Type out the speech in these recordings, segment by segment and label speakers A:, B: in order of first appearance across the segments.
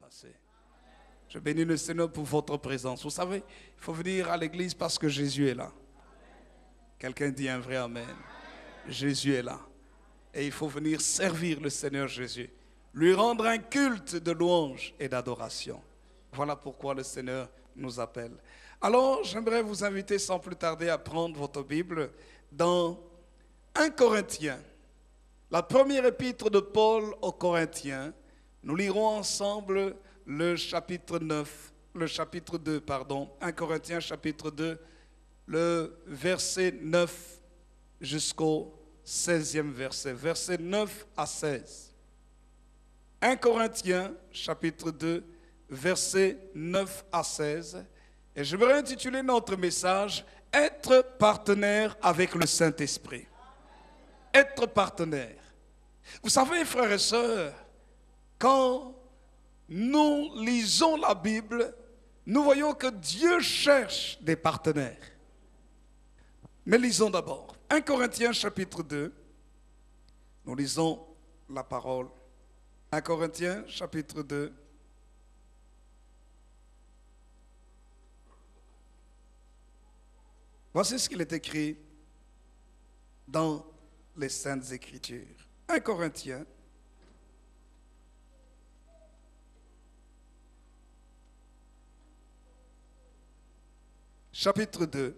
A: passé. Je bénis le Seigneur pour votre présence. Vous savez, il faut venir à l'église parce que Jésus est là. Quelqu'un dit un vrai amen. Jésus est là. Et il faut venir servir le Seigneur Jésus. Lui rendre un culte de louange et d'adoration. Voilà pourquoi le Seigneur nous appelle. Alors, j'aimerais vous inviter sans plus tarder à prendre votre Bible dans 1 Corinthiens. La première épître de Paul aux Corinthiens. Nous lirons ensemble le chapitre 2, 1 Corinthiens chapitre 2, le verset 9 jusqu'au 16e verset, verset 9 à 16. 1 Corinthiens chapitre 2, verset 9 à 16. Et je voudrais intituler notre message « Être partenaire avec le Saint-Esprit ». Être partenaire. Vous savez, frères et sœurs, quand nous lisons la Bible, nous voyons que Dieu cherche des partenaires. Mais lisons d'abord 1 Corinthiens chapitre 2. Nous lisons la parole. 1 Corinthiens chapitre 2. Voici ce qu'il est écrit dans les Saintes Écritures. 1 Corinthiens chapitre 2,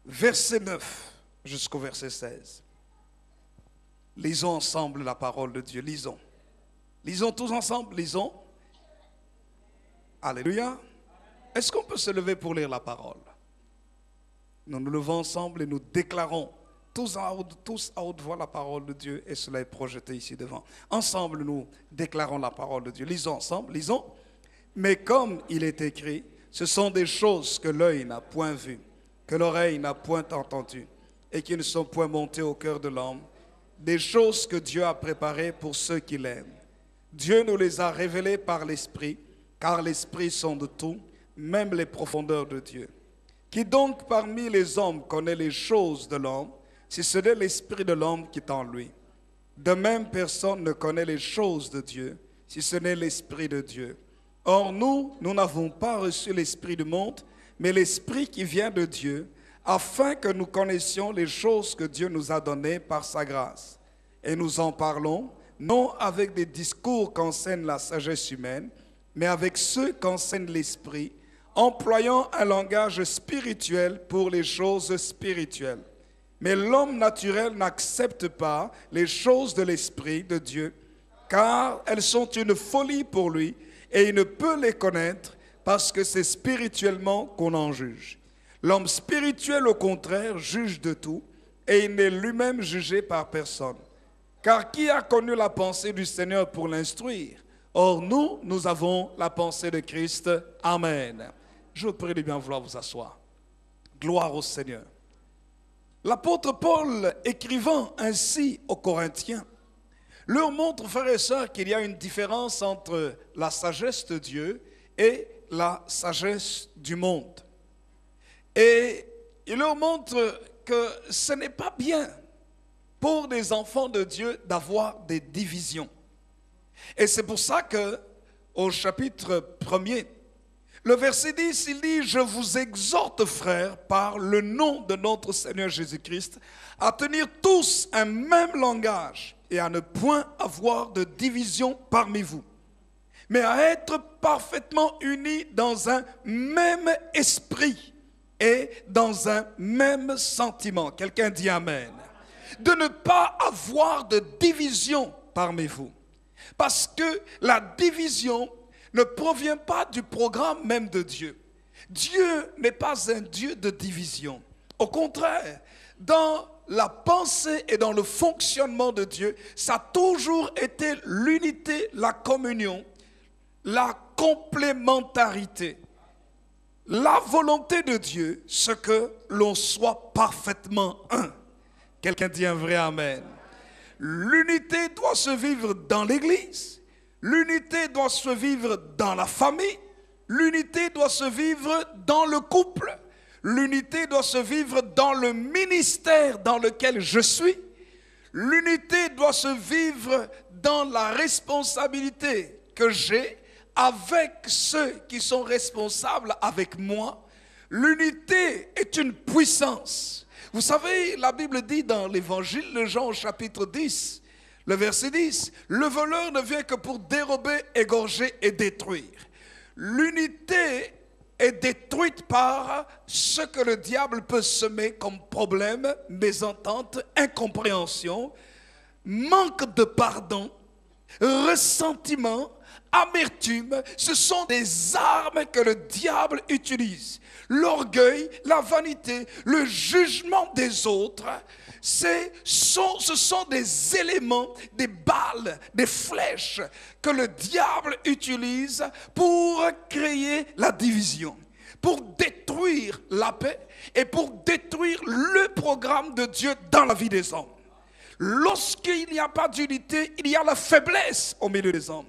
A: verset 9 jusqu'au verset 16. Lisons ensemble la parole de Dieu. Lisons. Lisons tous ensemble. Lisons. Alléluia. Est-ce qu'on peut se lever pour lire la parole? Nous nous levons ensemble et nous déclarons tous à haute voix la parole de Dieu, et cela est projeté ici devant. Ensemble, nous déclarons la parole de Dieu. Lisons ensemble. Lisons. Mais comme il est écrit, ce sont des choses que l'œil n'a point vues, que l'oreille n'a point entendues, et qui ne sont point montées au cœur de l'homme, des choses que Dieu a préparées pour ceux qui l'aiment. Dieu nous les a révélées par l'Esprit, car l'Esprit sonde tout, même les profondeurs de Dieu. Qui donc parmi les hommes connaît les choses de l'homme, si ce n'est l'Esprit de l'homme qui est en lui? De même, personne ne connaît les choses de Dieu, si ce n'est l'Esprit de Dieu. Or, nous n'avons pas reçu l'Esprit du monde, mais l'Esprit qui vient de Dieu, afin que nous connaissions les choses que Dieu nous a données par sa grâce. Et nous en parlons, non avec des discours qu'enseigne la sagesse humaine, mais avec ceux qu'enseigne l'Esprit, employant un langage spirituel pour les choses spirituelles. Mais l'homme naturel n'accepte pas les choses de l'Esprit de Dieu, car elles sont une folie pour lui, et il ne peut les connaître parce que c'est spirituellement qu'on en juge. L'homme spirituel, au contraire, juge de tout, et il n'est lui-même jugé par personne. Car qui a connu la pensée du Seigneur pour l'instruire? Or, nous avons la pensée de Christ. Amen. Je vous prie de bien vouloir vous asseoir. Gloire au Seigneur. L'apôtre Paul, écrivant ainsi aux Corinthiens, leur montre, frères et sœurs, qu'il y a une différence entre la sagesse de Dieu et la sagesse du monde. Et il leur montre que ce n'est pas bien pour des enfants de Dieu d'avoir des divisions. Et c'est pour ça que, au chapitre 1er, le verset 10, il dit « Je vous exhorte, frères, par le nom de notre Seigneur Jésus-Christ, à tenir tous un même langage et à ne point avoir de division parmi vous, mais à être parfaitement unis dans un même esprit et dans un même sentiment. » Quelqu'un dit Amen. De ne pas avoir de division parmi vous. Parce que la division ne provient pas du programme même de Dieu. Dieu n'est pas un Dieu de division. Au contraire, dans la pensée et dans le fonctionnement de Dieu, ça a toujours été l'unité, la communion, la complémentarité. La volonté de Dieu, c'est que l'on soit parfaitement un. Quelqu'un dit un vrai amen. L'unité doit se vivre dans l'église. L'unité doit se vivre dans la famille. L'unité doit se vivre dans le couple. L'unité doit se vivre dans le ministère dans lequel je suis. L'unité doit se vivre dans la responsabilité que j'ai avec ceux qui sont responsables avec moi. L'unité est une puissance. Vous savez, la Bible dit dans l'évangile de Jean au chapitre 10, le verset 10, « Le voleur ne vient que pour dérober, égorger et détruire. » L'unité est détruite par ce que le diable peut semer comme problème, mésentente, incompréhension, manque de pardon, ressentiment, amertume. Ce sont des armes que le diable utilise. L'orgueil, la vanité, le jugement des autres, ce sont des éléments, des balles, des flèches que le diable utilise pour créer la division, pour détruire la paix et pour détruire le programme de Dieu dans la vie des hommes. Lorsqu'il n'y a pas d'unité, il y a la faiblesse au milieu des hommes.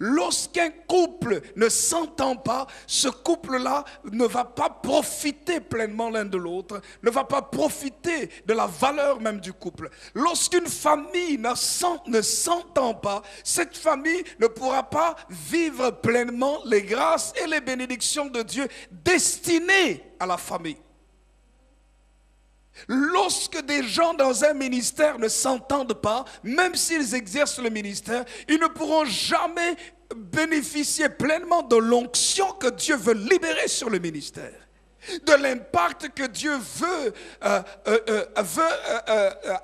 A: Lorsqu'un couple ne s'entend pas, ce couple-là ne va pas profiter pleinement l'un de l'autre, ne va pas profiter de la valeur même du couple. Lorsqu'une famille ne s'entend pas, cette famille ne pourra pas vivre pleinement les grâces et les bénédictions de Dieu destinées à la famille. Lorsque des gens dans un ministère ne s'entendent pas, même s'ils exercent le ministère, ils ne pourront jamais bénéficier pleinement de l'onction que Dieu veut libérer sur le ministère, de l'impact que Dieu veut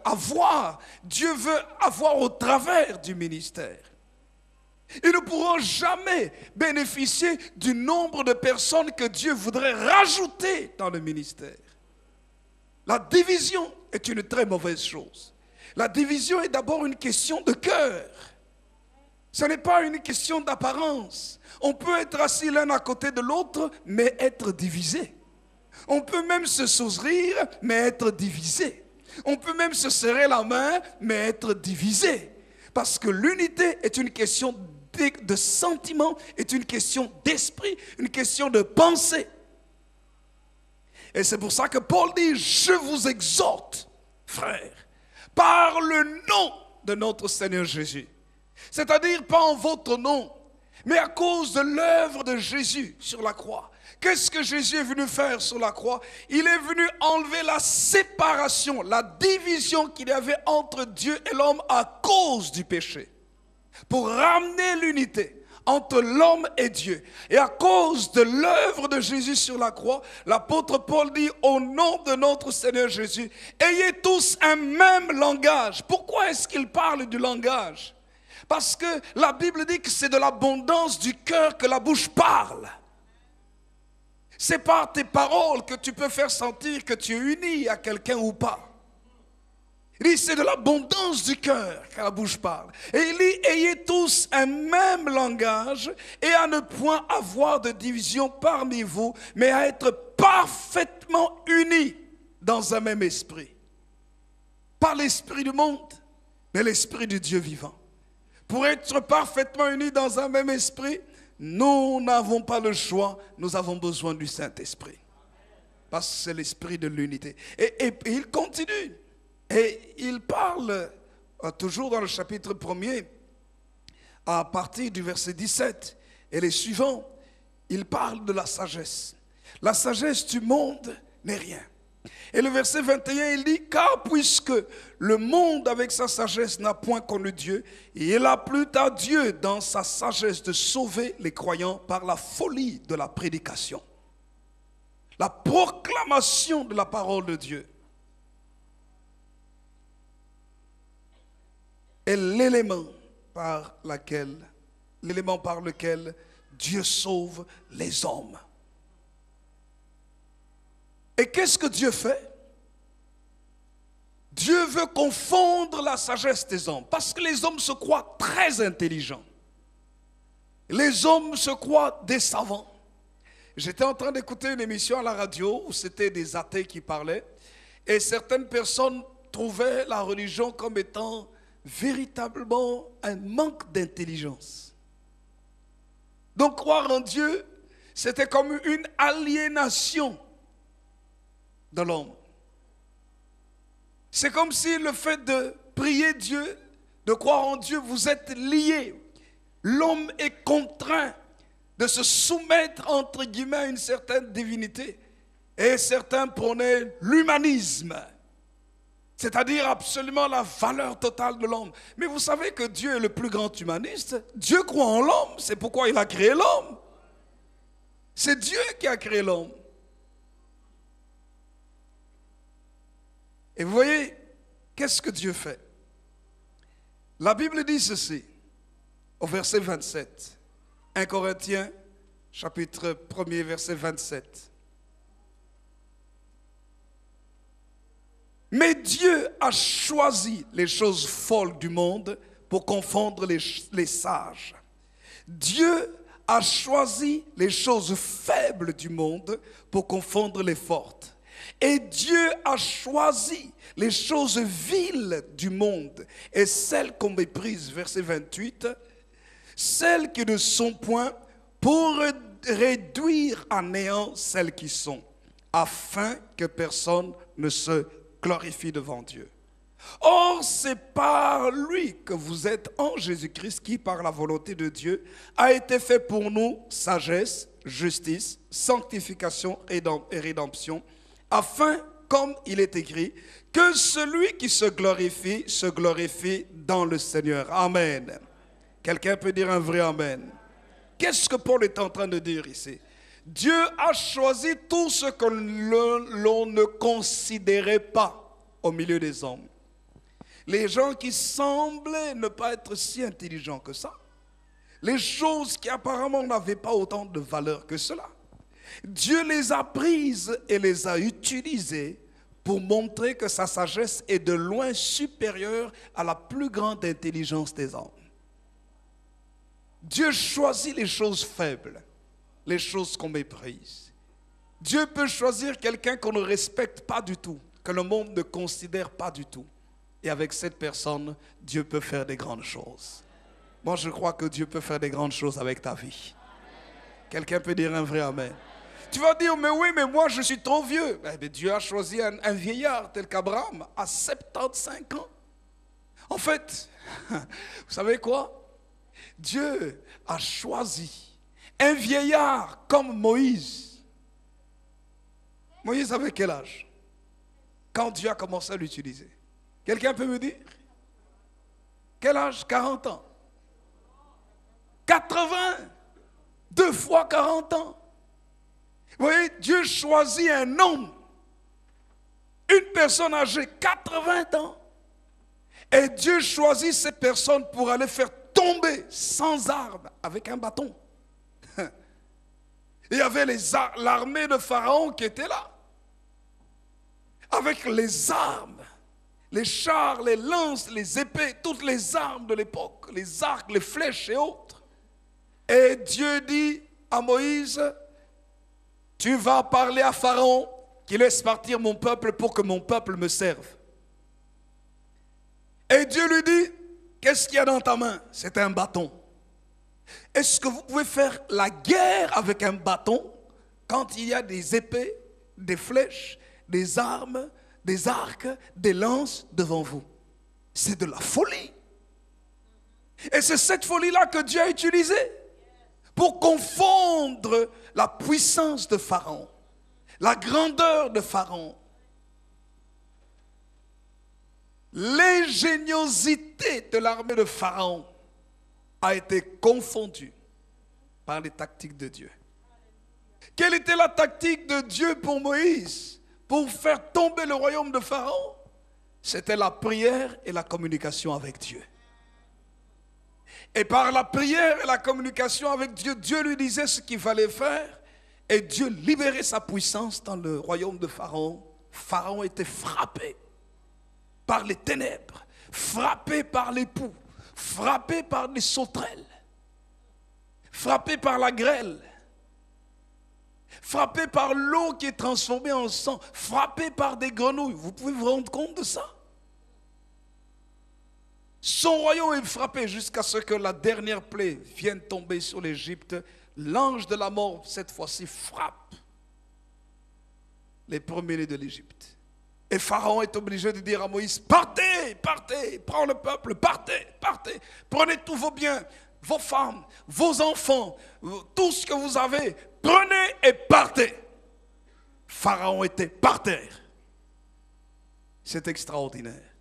A: avoir, Dieu veut avoir au travers du ministère. Ils ne pourront jamais bénéficier du nombre de personnes que Dieu voudrait rajouter dans le ministère. La division est une très mauvaise chose. La division est d'abord une question de cœur. Ce n'est pas une question d'apparence. On peut être assis l'un à côté de l'autre, mais être divisé. On peut même se sourire, mais être divisé. On peut même se serrer la main, mais être divisé. Parce que l'unité est une question de sentiment, est une question d'esprit, une question de pensée. Et c'est pour ça que Paul dit, je vous exhorte, frères, par le nom de notre Seigneur Jésus. C'est-à-dire pas en votre nom, mais à cause de l'œuvre de Jésus sur la croix. Qu'est-ce que Jésus est venu faire sur la croix? Il est venu enlever la séparation, la division qu'il y avait entre Dieu et l'homme à cause du péché, pour ramener l'unité entre l'homme et Dieu. Et à cause de l'œuvre de Jésus sur la croix, l'apôtre Paul dit, au nom de notre Seigneur Jésus, ayez tous un même langage. Pourquoi est-ce qu'il parle du langage? Parce que la Bible dit que c'est de l'abondance du cœur que la bouche parle. C'est par tes paroles que tu peux faire sentir que tu es uni à quelqu'un ou pas. Il dit, c'est de l'abondance du cœur que la bouche parle. Et il dit, ayez tous un même langage et à ne point avoir de division parmi vous, mais à être parfaitement unis dans un même esprit. Pas l'esprit du monde, mais l'esprit du Dieu vivant. Pour être parfaitement unis dans un même esprit, nous n'avons pas le choix, nous avons besoin du Saint-Esprit. Parce que c'est l'esprit de l'unité. Et il continue. Et il parle, toujours dans le chapitre 1er, à partir du verset 17 et les suivants, il parle de la sagesse. La sagesse du monde n'est rien. Et le verset 21, il dit, car puisque le monde avec sa sagesse n'a point connu Dieu, il a plu à Dieu dans sa sagesse de sauver les croyants par la folie de la prédication. La proclamation de la parole de Dieu est l'élément par lequel Dieu sauve les hommes. Et qu'est-ce que Dieu fait? Dieu veut confondre la sagesse des hommes, parce que les hommes se croient très intelligents. Les hommes se croient des savants. J'étais en train d'écouter une émission à la radio où c'était des athées qui parlaient, et certaines personnes trouvaient la religion comme étant véritablement un manque d'intelligence. Donc croire en Dieu, c'était comme une aliénation de l'homme. C'est comme si le fait de prier Dieu de croire en Dieu, vous êtes liés. L'homme est contraint de se soumettre, entre guillemets, à une certaine divinité. Et certains prônaient l'humanisme, c'est-à-dire absolument la valeur totale de l'homme. Mais vous savez que Dieu est le plus grand humaniste. Dieu croit en l'homme, c'est pourquoi il a créé l'homme. C'est Dieu qui a créé l'homme. Et vous voyez, qu'est-ce que Dieu fait? La Bible dit ceci, au verset 27. 1 Corinthiens, chapitre 1er, verset 27. Mais Dieu a choisi les choses folles du monde pour confondre les sages. Dieu a choisi les choses faibles du monde pour confondre les fortes. Et Dieu a choisi les choses viles du monde et celles qu'on méprise, verset 28, celles qui ne sont point, pour réduire à néant celles qui sont, afin que personne ne se glorifie devant Dieu. Or, c'est par lui que vous êtes en Jésus-Christ qui, par la volonté de Dieu, a été fait pour nous sagesse, justice, sanctification et rédemption, afin, comme il est écrit, que celui qui se glorifie dans le Seigneur. Amen. Quelqu'un peut dire un vrai amen. Qu'est-ce que Paul est en train de dire ici? Dieu a choisi tout ce que l'on ne considérait pas au milieu des hommes. Les gens qui semblaient ne pas être si intelligents que ça. Les choses qui apparemment n'avaient pas autant de valeur que cela. Dieu les a prises et les a utilisées pour montrer que sa sagesse est de loin supérieure à la plus grande intelligence des hommes. Dieu choisit les choses faibles, les choses qu'on méprise. Dieu peut choisir quelqu'un qu'on ne respecte pas du tout, que le monde ne considère pas du tout. Et avec cette personne, Dieu peut faire des grandes choses. Moi, je crois que Dieu peut faire des grandes choses avec ta vie. Quelqu'un peut dire un vrai amen. Tu vas dire, mais oui, mais moi, je suis trop vieux. Mais Dieu a choisi un vieillard tel qu'Abraham à 75 ans. En fait, vous savez quoi? Dieu a choisi un vieillard comme Moïse. Moïse avait quel âge quand Dieu a commencé à l'utiliser? Quelqu'un peut me dire? Quel âge? 40 ans. 80. 2 fois 40 ans. Vous voyez, Dieu choisit un homme, une personne âgée, 80 ans. Et Dieu choisit cette personne pour aller faire tomber sans armes avec un bâton. Il y avait l'armée de Pharaon qui était là. Avec les armes, les chars, les lances, les épées, toutes les armes de l'époque, les arcs, les flèches et autres. Et Dieu dit à Moïse, tu vas parler à Pharaon qu'il laisse partir mon peuple pour que mon peuple me serve. Et Dieu lui dit, qu'est-ce qu'il y a dans ta main? C'est un bâton. Est-ce que vous pouvez faire la guerre avec un bâton quand il y a des épées, des flèches, des armes, des arcs, des lances devant vous? C'est de la folie. Et c'est cette folie-là que Dieu a utilisée pour confondre la puissance de Pharaon, la grandeur de Pharaon, l'ingéniosité de l'armée de Pharaon a été confondue par les tactiques de Dieu. Quelle était la tactique de Dieu pour Moïse, pour faire tomber le royaume de Pharaon? C'était la prière et la communication avec Dieu. Et par la prière et la communication avec Dieu, Dieu lui disait ce qu'il fallait faire et Dieu libérait sa puissance dans le royaume de Pharaon. Pharaon était frappé par les ténèbres, frappé par les poux, frappé par les sauterelles, frappé par la grêle, frappé par l'eau qui est transformée en sang, frappé par des grenouilles. Vous pouvez vous rendre compte de ça? Son royaume est frappé jusqu'à ce que la dernière plaie vienne tomber sur l'Égypte. L'ange de la mort, cette fois-ci, frappe les premiers-nés de l'Égypte. Et Pharaon est obligé de dire à Moïse, partez, partez, partez, prends le peuple, partez, partez. Prenez tous vos biens, vos femmes, vos enfants, tout ce que vous avez, prenez et partez. Pharaon était par terre. C'est extraordinaire.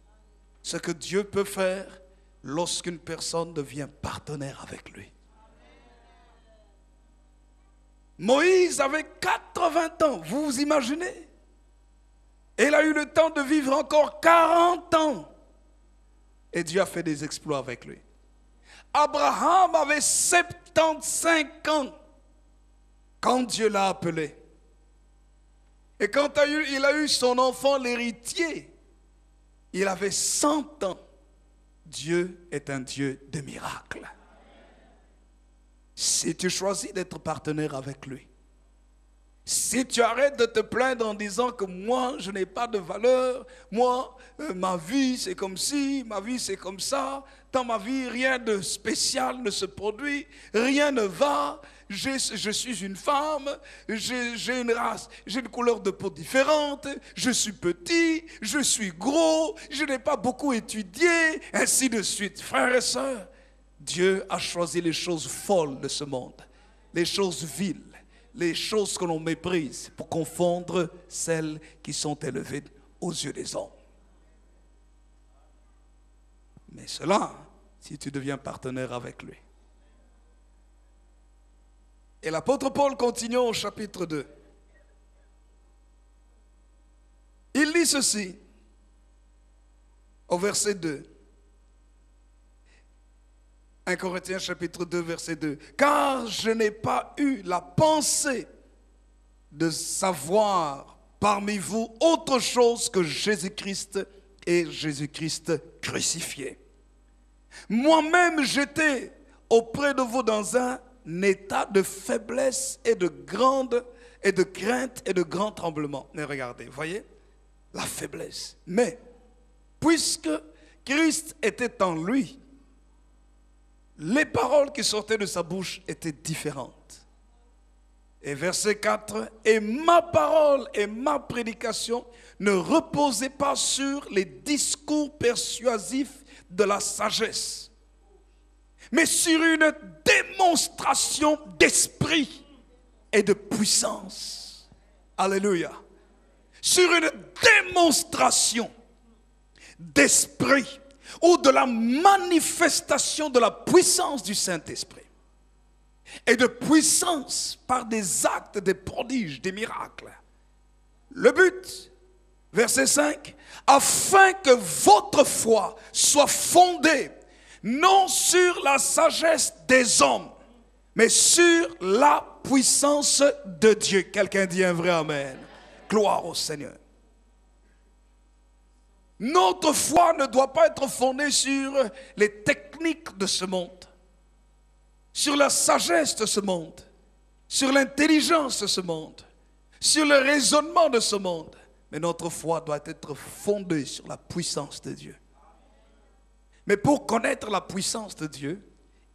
A: Ce que Dieu peut faire lorsqu'une personne devient partenaire avec lui. Moïse avait 80 ans, vous vous imaginez? Et il a eu le temps de vivre encore 40 ans. Et Dieu a fait des exploits avec lui. Abraham avait 75 ans quand Dieu l'a appelé. Et quand il a eu son enfant, l'héritier, il avait 100 ans. Dieu est un Dieu de miracles. Si tu choisis d'être partenaire avec lui, si tu arrêtes de te plaindre en disant que moi, je n'ai pas de valeur, moi, ma vie c'est comme ci, ma vie c'est comme ça, dans ma vie rien de spécial ne se produit, rien ne va, je suis une femme, j'ai une race, j'ai une couleur de peau différente, je suis petit, je suis gros, je n'ai pas beaucoup étudié, ainsi de suite. Frères et sœurs, Dieu a choisi les choses folles de ce monde, les choses viles, les choses que l'on méprise pour confondre celles qui sont élevées aux yeux des hommes. Mais cela, si tu deviens partenaire avec lui. Et l'apôtre Paul continue au chapitre 2. Il lit ceci, au verset 2. 1 Corinthiens chapitre 2, verset 2. Car je n'ai pas eu la pensée de savoir parmi vous autre chose que Jésus-Christ et Jésus-Christ crucifié. Moi-même, j'étais auprès de vous dans un état de faiblesse et de crainte et de grand tremblement. Mais regardez, voyez, la faiblesse. Mais, puisque Christ était en lui, les paroles qui sortaient de sa bouche étaient différentes. Et verset 4, et ma parole et ma prédication ne reposaient pas sur les discours persuasifs de la sagesse, mais sur une démonstration d'esprit et de puissance. Alléluia. Sur une démonstration d'esprit ou de la manifestation de la puissance du Saint-Esprit. Et de puissance par des actes, des prodiges, des miracles. Le but, verset 5, afin que votre foi soit fondée non sur la sagesse des hommes, mais sur la puissance de Dieu. Quelqu'un dit un vrai amen. Gloire au Seigneur. Notre foi ne doit pas être fondée sur les techniques de ce monde, sur la sagesse de ce monde, sur l'intelligence de ce monde, sur le raisonnement de ce monde. Mais notre foi doit être fondée sur la puissance de Dieu. Mais pour connaître la puissance de Dieu,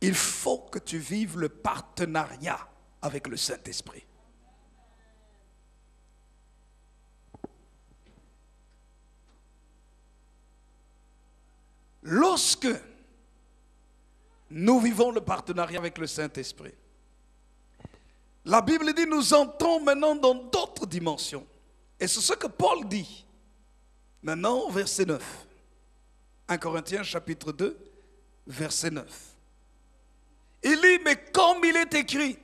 A: il faut que tu vives le partenariat avec le Saint-Esprit. Lorsque nous vivons le partenariat avec le Saint-Esprit, la Bible dit nous entrons maintenant dans d'autres dimensions. Et c'est ce que Paul dit maintenant au verset 9. 1 Corinthiens chapitre 2, verset 9. Il dit, mais comme il est écrit,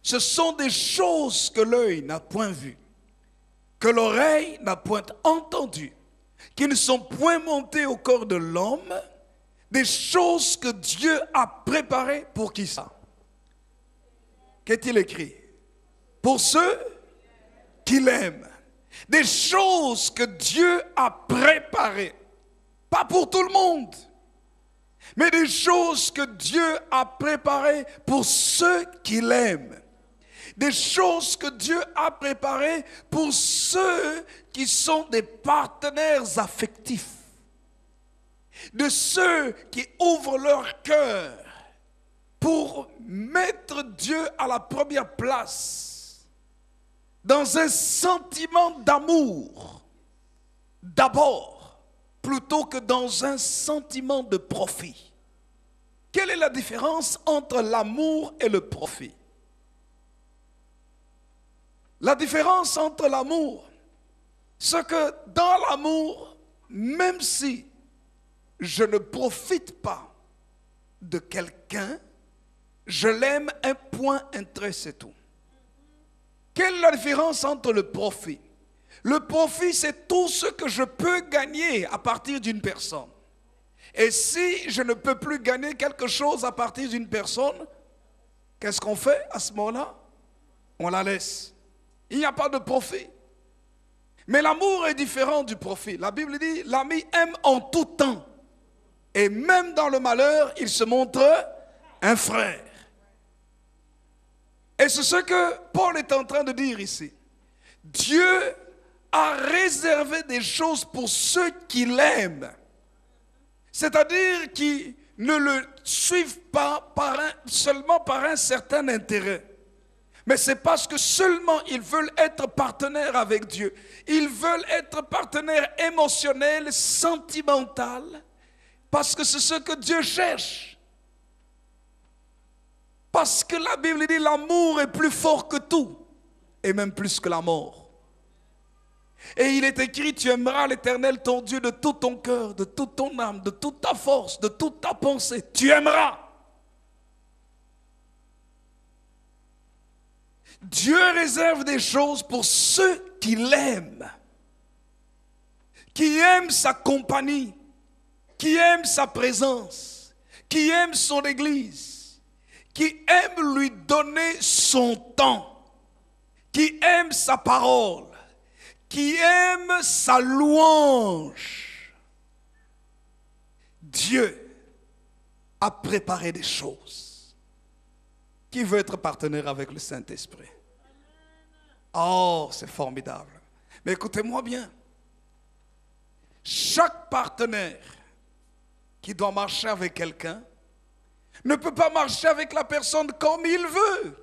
A: ce sont des choses que l'œil n'a point vues, que l'oreille n'a point entendues, qui ne sont point montées au corps de l'homme, des choses que Dieu a préparées pour qui ça? Qu'est-il écrit? Pour ceux qui l'aiment. Des choses que Dieu a préparées. Pas pour tout le monde, mais des choses que Dieu a préparées pour ceux qui l'aiment. Des choses que Dieu a préparées pour ceux qui sont des partenaires affectifs. De ceux qui ouvrent leur cœur pour mettre Dieu à la première place. Dans un sentiment d'amour, d'abord, plutôt que dans un sentiment de profit. Quelle est la différence entre l'amour et le profit? La différence entre l'amour, c'est que dans l'amour, même si je ne profite pas de quelqu'un, je l'aime, un point, un trait, c'est tout. Quelle est la différence entre le profit? Le profit, c'est tout ce que je peux gagner à partir d'une personne. Et si je ne peux plus gagner quelque chose à partir d'une personne, qu'est-ce qu'on fait à ce moment-là? On la laisse. Il n'y a pas de profit. Mais l'amour est différent du profit. La Bible dit, l'ami aime en tout temps. Et même dans le malheur, il se montre un frère. Et c'est ce que Paul est en train de dire ici. Dieu a réservé des choses pour ceux qui l'aiment. C'est-à-dire qui ne le suivent pas seulement par un certain intérêt. Mais c'est parce que seulement ils veulent être partenaires avec Dieu. Ils veulent être partenaires émotionnels, sentimentaux, parce que c'est ce que Dieu cherche. Parce que la Bible dit l'amour est plus fort que tout, et même plus que la mort. Et il est écrit, tu aimeras l'Éternel ton Dieu de tout ton cœur, de toute ton âme, de toute ta force, de toute ta pensée. Tu aimeras. Dieu réserve des choses pour ceux qui l'aiment, qui aiment sa compagnie, qui aiment sa présence, qui aiment son église, qui aiment lui donner son temps, qui aiment sa parole, qui aiment sa louange. Dieu a préparé des choses. Qui veut être partenaire avec le Saint-Esprit? Oh, c'est formidable. Mais écoutez-moi bien. Chaque partenaire qui doit marcher avec quelqu'un ne peut pas marcher avec la personne comme il veut.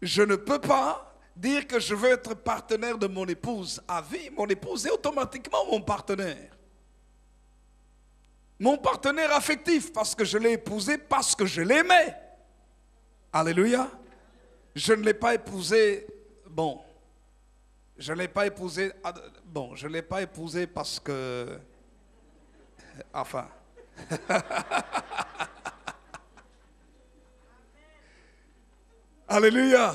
A: Je ne peux pas dire que je veux être partenaire de mon épouse à vie. Mon épouse est automatiquement mon partenaire. Mon partenaire affectif, parce que je l'ai épousé, parce que je l'aimais. Alléluia. Je ne l'ai pas épousé, je ne l'ai pas épousé parce que, enfin. Alléluia.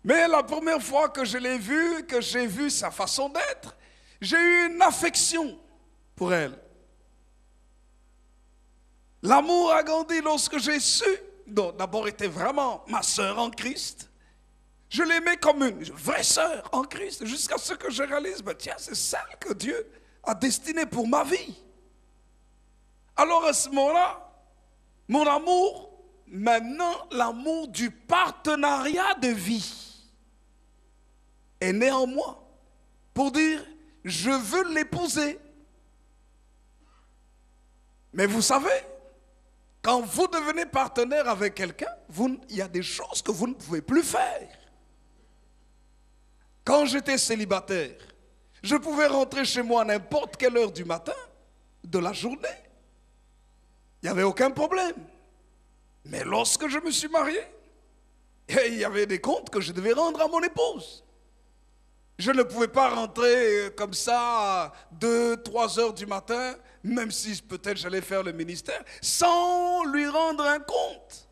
A: Mais la première fois que je l'ai vue, que j'ai vu sa façon d'être, j'ai eu une affection pour elle. L'amour a grandi lorsque j'ai su. Donc, d'abord, était vraiment ma sœur en Christ. Je l'aimais comme une vraie sœur en Christ, jusqu'à ce que je réalise, tiens, c'est celle que Dieu a destinée pour ma vie. Alors à ce moment-là, mon amour, maintenant, l'amour du partenariat de vie est né en moi pour dire, je veux l'épouser. Mais vous savez, quand vous devenez partenaire avec quelqu'un, il y a des choses que vous ne pouvez plus faire. Quand j'étais célibataire, je pouvais rentrer chez moi à n'importe quelle heure du matin, de la journée. Il n'y avait aucun problème. Mais lorsque je me suis marié, il y avait des comptes que je devais rendre à mon épouse. Je ne pouvais pas rentrer comme ça à 2, 3 heures du matin, même si peut-être j'allais faire le ministère, sans lui rendre un compte.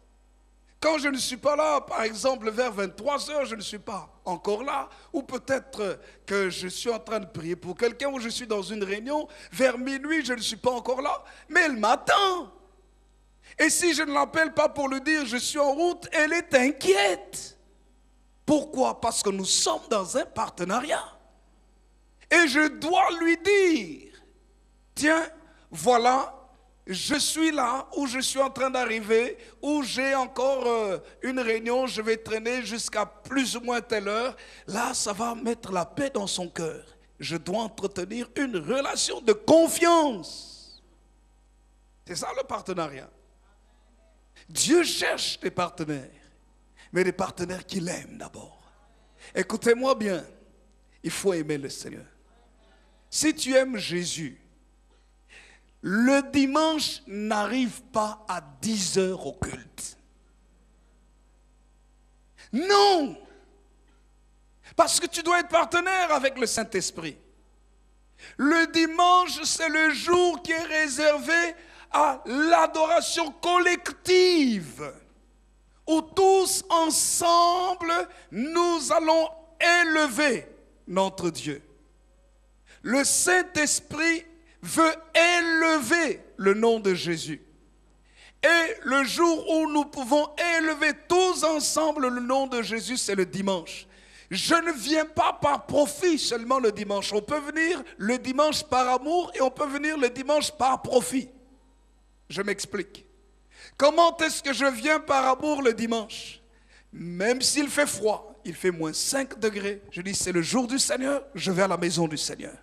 A: Quand je ne suis pas là, par exemple, vers 23 heures, je ne suis pas encore là. Ou peut-être que je suis en train de prier pour quelqu'un, ou je suis dans une réunion, vers minuit, je ne suis pas encore là. Mais elle m'attend. Et si je ne l'appelle pas pour lui dire, je suis en route, elle est inquiète. Pourquoi? Parce que nous sommes dans un partenariat. Et je dois lui dire, tiens, voilà, je suis là, où je suis en train d'arriver, où j'ai encore une réunion, je vais traîner jusqu'à plus ou moins telle heure. Là, ça va mettre la paix dans son cœur. Je dois entretenir une relation de confiance. C'est ça le partenariat. Dieu cherche des partenaires, mais des partenaires qui l'aiment d'abord. Écoutez-moi bien, Il faut aimer le Seigneur. Si tu aimes Jésus, le dimanche n'arrive pas à 10 heures au culte. Non! Parce que tu dois être partenaire avec le Saint-Esprit. Le dimanche, c'est le jour qui est réservé à l'adoration collective, où tous ensemble, nous allons élever notre Dieu. Le Saint-Esprit veut élever le nom de Jésus. Et le jour où nous pouvons élever tous ensemble le nom de Jésus, c'est le dimanche. Je ne viens pas par profit seulement le dimanche. On peut venir le dimanche par amour et on peut venir le dimanche par profit. Je m'explique. Comment est-ce que je viens par amour le dimanche? Même s'il fait froid, il fait moins 5 degrés. Je dis, c'est le jour du Seigneur, je vais à la maison du Seigneur.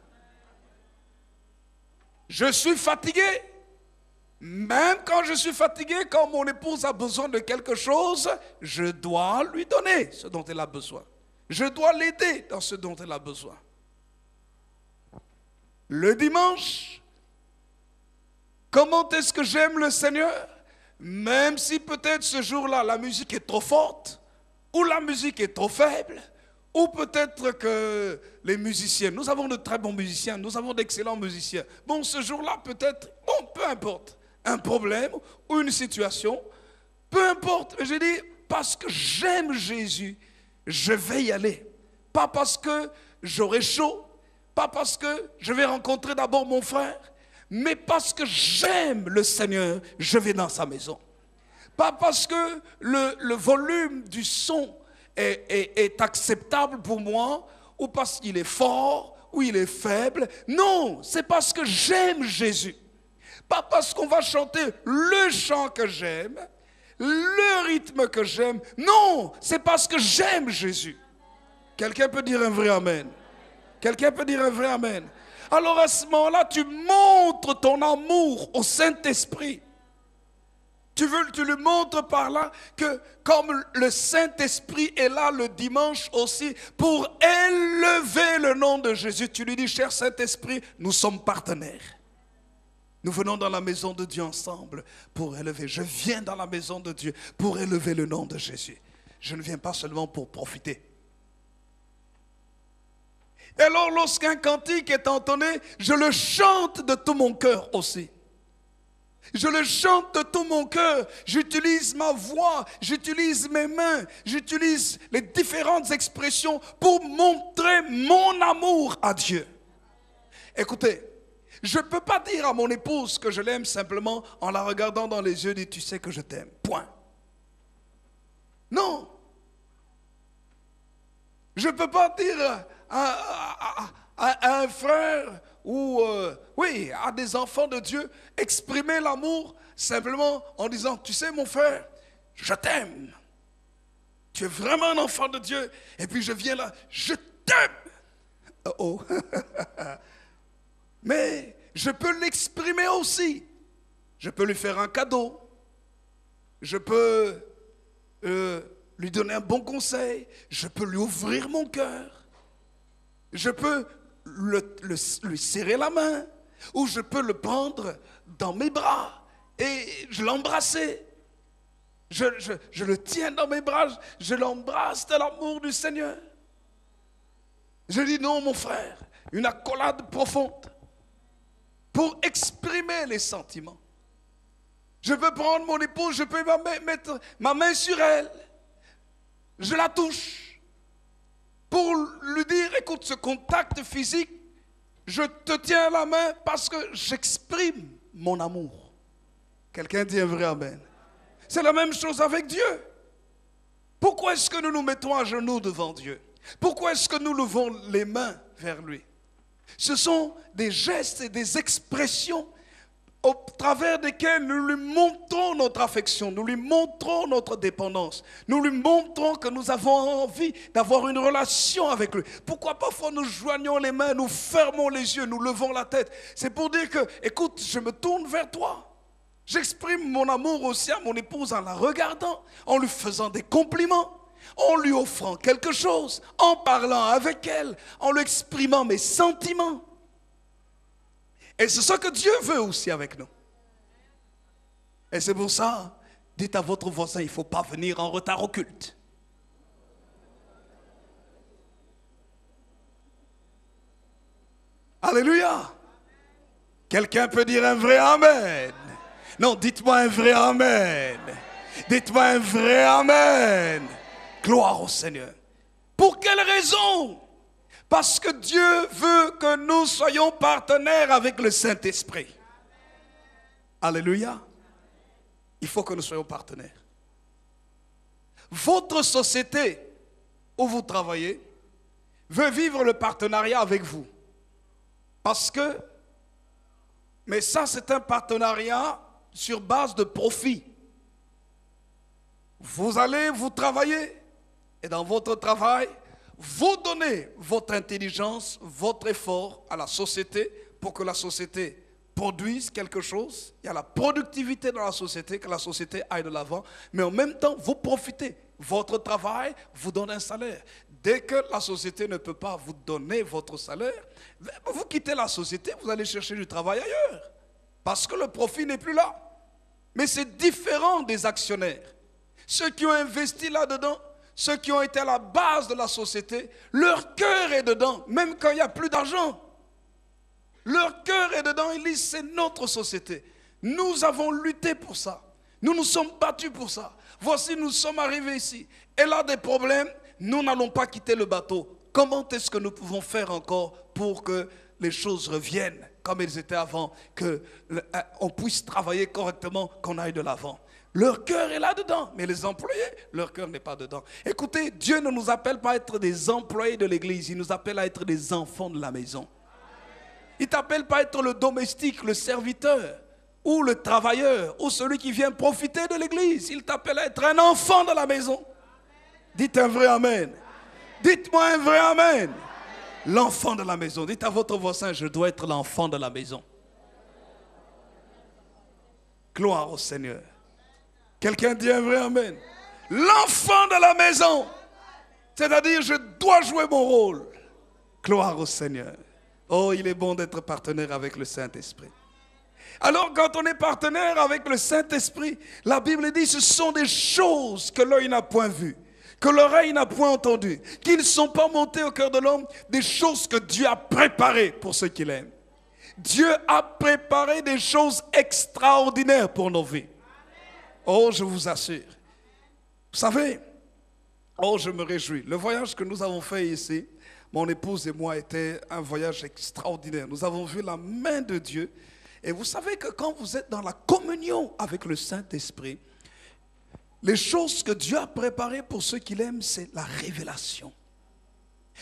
A: Je suis fatigué. Même quand je suis fatigué, quand mon épouse a besoin de quelque chose, je dois lui donner ce dont elle a besoin. Je dois l'aider dans ce dont elle a besoin. Le dimanche, comment est-ce que j'aime le Seigneur? Même si peut-être ce jour-là, la musique est trop forte, ou la musique est trop faible, ou peut-être que les musiciens, nous avons de très bons musiciens, nous avons d'excellents musiciens. Bon, ce jour-là, peut-être, bon, peu importe, un problème ou une situation, peu importe. Je dis, parce que j'aime Jésus, je vais y aller. Pas parce que j'aurai chaud, pas parce que je vais rencontrer d'abord mon frère, mais parce que j'aime le Seigneur, je vais dans sa maison. Pas parce que le volume du son est acceptable pour moi, ou parce qu'il est fort, ou il est faible. Non, c'est parce que j'aime Jésus. Pas parce qu'on va chanter le chant que j'aime, le rythme que j'aime. Non, c'est parce que j'aime Jésus. Quelqu'un peut dire un vrai amen? Quelqu'un peut dire un vrai amen? Alors à ce moment-là, tu montres ton amour au Saint-Esprit. Tu lui montres par là que comme le Saint-Esprit est là le dimanche aussi pour élever le nom de Jésus, tu lui dis, cher Saint-Esprit, nous sommes partenaires. Nous venons dans la maison de Dieu ensemble pour élever. Je viens dans la maison de Dieu pour élever le nom de Jésus. Je ne viens pas seulement pour profiter. Et alors lorsqu'un cantique est entonné, je le chante de tout mon cœur aussi. Je le chante de tout mon cœur. J'utilise ma voix, j'utilise mes mains, j'utilise les différentes expressions pour montrer mon amour à Dieu. Écoutez, je ne peux pas dire à mon épouse que je l'aime simplement en la regardant dans les yeux et dire, tu sais que je t'aime. Point. Non. Je ne peux pas dire à un frère ou oui, à des enfants de Dieu, exprimer l'amour simplement en disant, tu sais mon frère, je t'aime. Tu es vraiment un enfant de Dieu. Et puis je viens là, je t'aime. Oh. Mais je peux l'exprimer aussi. Je peux lui faire un cadeau. Je peux lui donner un bon conseil. Je peux lui ouvrir mon cœur. Je peux lui serrer la main. Ou je peux le prendre dans mes bras et je l'embrasser. Je le tiens dans mes bras. Je l'embrasse de l'amour du Seigneur. Je dis non mon frère. Une accolade profonde. Pour exprimer les sentiments. Je peux prendre mon épouse, je peux mettre ma main sur elle. Je la touche. Pour lui dire, écoute, ce contact physique, je te tiens la main parce que j'exprime mon amour. Quelqu'un dit un vrai amen. C'est la même chose avec Dieu. Pourquoi est-ce que nous nous mettons à genoux devant Dieu? Pourquoi est-ce que nous levons les mains vers lui? Ce sont des gestes et des expressions au travers desquels nous lui montrons notre affection, nous lui montrons notre dépendance, nous lui montrons que nous avons envie d'avoir une relation avec lui. Pourquoi parfois nous joignons les mains, nous fermons les yeux, nous levons la tête? C'est pour dire que, écoute, je me tourne vers toi. J'exprime mon amour aussi à mon épouse en la regardant, en lui faisant des compliments. en lui offrant quelque chose, en parlant avec elle, en lui exprimant mes sentiments. Et c'est ce que Dieu veut aussi avec nous. Et c'est pour ça, dites à votre voisin, il ne faut pas venir en retard au culte. Alléluia. Quelqu'un peut dire un vrai amen. Non, dites-moi un vrai amen. Dites-moi un vrai amen. Gloire au Seigneur. Pour quelle raison? Parce que Dieu veut que nous soyons partenaires avec le Saint-Esprit. Alléluia. Il faut que nous soyons partenaires. Votre société où vous travaillez veut vivre le partenariat avec vous. Parce que, mais ça c'est un partenariat sur base de profit. Vous allez vous travailler et dans votre travail, vous donnez votre intelligence, votre effort à la société pour que la société produise quelque chose. Il y a la productivité dans la société, que la société aille de l'avant, mais en même temps, vous profitez. Votre travail vous donne un salaire. Dès que la société ne peut pas vous donner votre salaire, vous quittez la société, vous allez chercher du travail ailleurs. Parce que le profit n'est plus là. Mais c'est différent des actionnaires. Ceux qui ont investi là-dedans, ceux qui ont été à la base de la société, leur cœur est dedans, même quand il n'y a plus d'argent. Leur cœur est dedans, ils disent c'est notre société. Nous avons lutté pour ça. Nous nous sommes battus pour ça. Voici, nous sommes arrivés ici. Elle a des problèmes, nous n'allons pas quitter le bateau. Comment est-ce que nous pouvons faire encore pour que les choses reviennent comme elles étaient avant, qu'on puisse travailler correctement, qu'on aille de l'avant? Leur cœur est là-dedans, mais les employés, leur cœur n'est pas dedans. Écoutez, Dieu ne nous appelle pas à être des employés de l'église, il nous appelle à être des enfants de la maison. Il ne t'appelle pas à être le domestique, le serviteur, ou le travailleur, ou celui qui vient profiter de l'église. Il t'appelle à être un enfant de la maison. Dites un vrai amen. Dites-moi un vrai amen. L'enfant de la maison. Dites à votre voisin, je dois être l'enfant de la maison. Gloire au Seigneur. Quelqu'un dit un vrai amen. L'enfant de la maison. C'est-à-dire, je dois jouer mon rôle. Gloire au Seigneur. Oh, il est bon d'être partenaire avec le Saint-Esprit. Alors, quand on est partenaire avec le Saint-Esprit, la Bible dit, ce sont des choses que l'œil n'a point vues, que l'oreille n'a point entendues, qui ne sont pas montées au cœur de l'homme, des choses que Dieu a préparées pour ceux qui l'aiment. Dieu a préparé des choses extraordinaires pour nos vies. Oh, je vous assure. Vous savez, oh, je me réjouis. Le voyage que nous avons fait ici, mon épouse et moi, était un voyage extraordinaire. Nous avons vu la main de Dieu. Et vous savez que quand vous êtes dans la communion avec le Saint-Esprit, les choses que Dieu a préparées pour ceux qui l'aiment, c'est la révélation.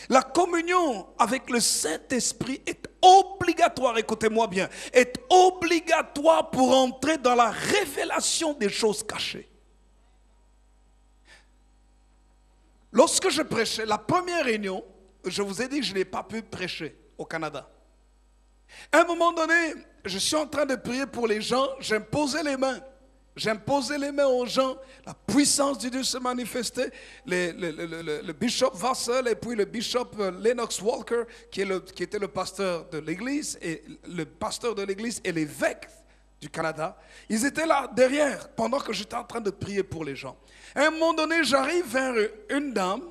A: La communion avec le Saint-Esprit est obligatoire, écoutez-moi bien, est obligatoire pour entrer dans la révélation des choses cachées. Lorsque je prêchais, la première réunion, je vous ai dit que je n'ai pas pu prêcher au Canada. À un moment donné, je suis en train de prier pour les gens, j'imposais les mains. J'imposais les mains aux gens, la puissance de Dieu se manifestait. Le bishop Vassel et puis le bishop Lennox Walker, qui était le pasteur de l'église, et le pasteur de l'église et l'évêque du Canada, ils étaient là derrière pendant que j'étais en train de prier pour les gens. À un moment donné, j'arrive vers une dame.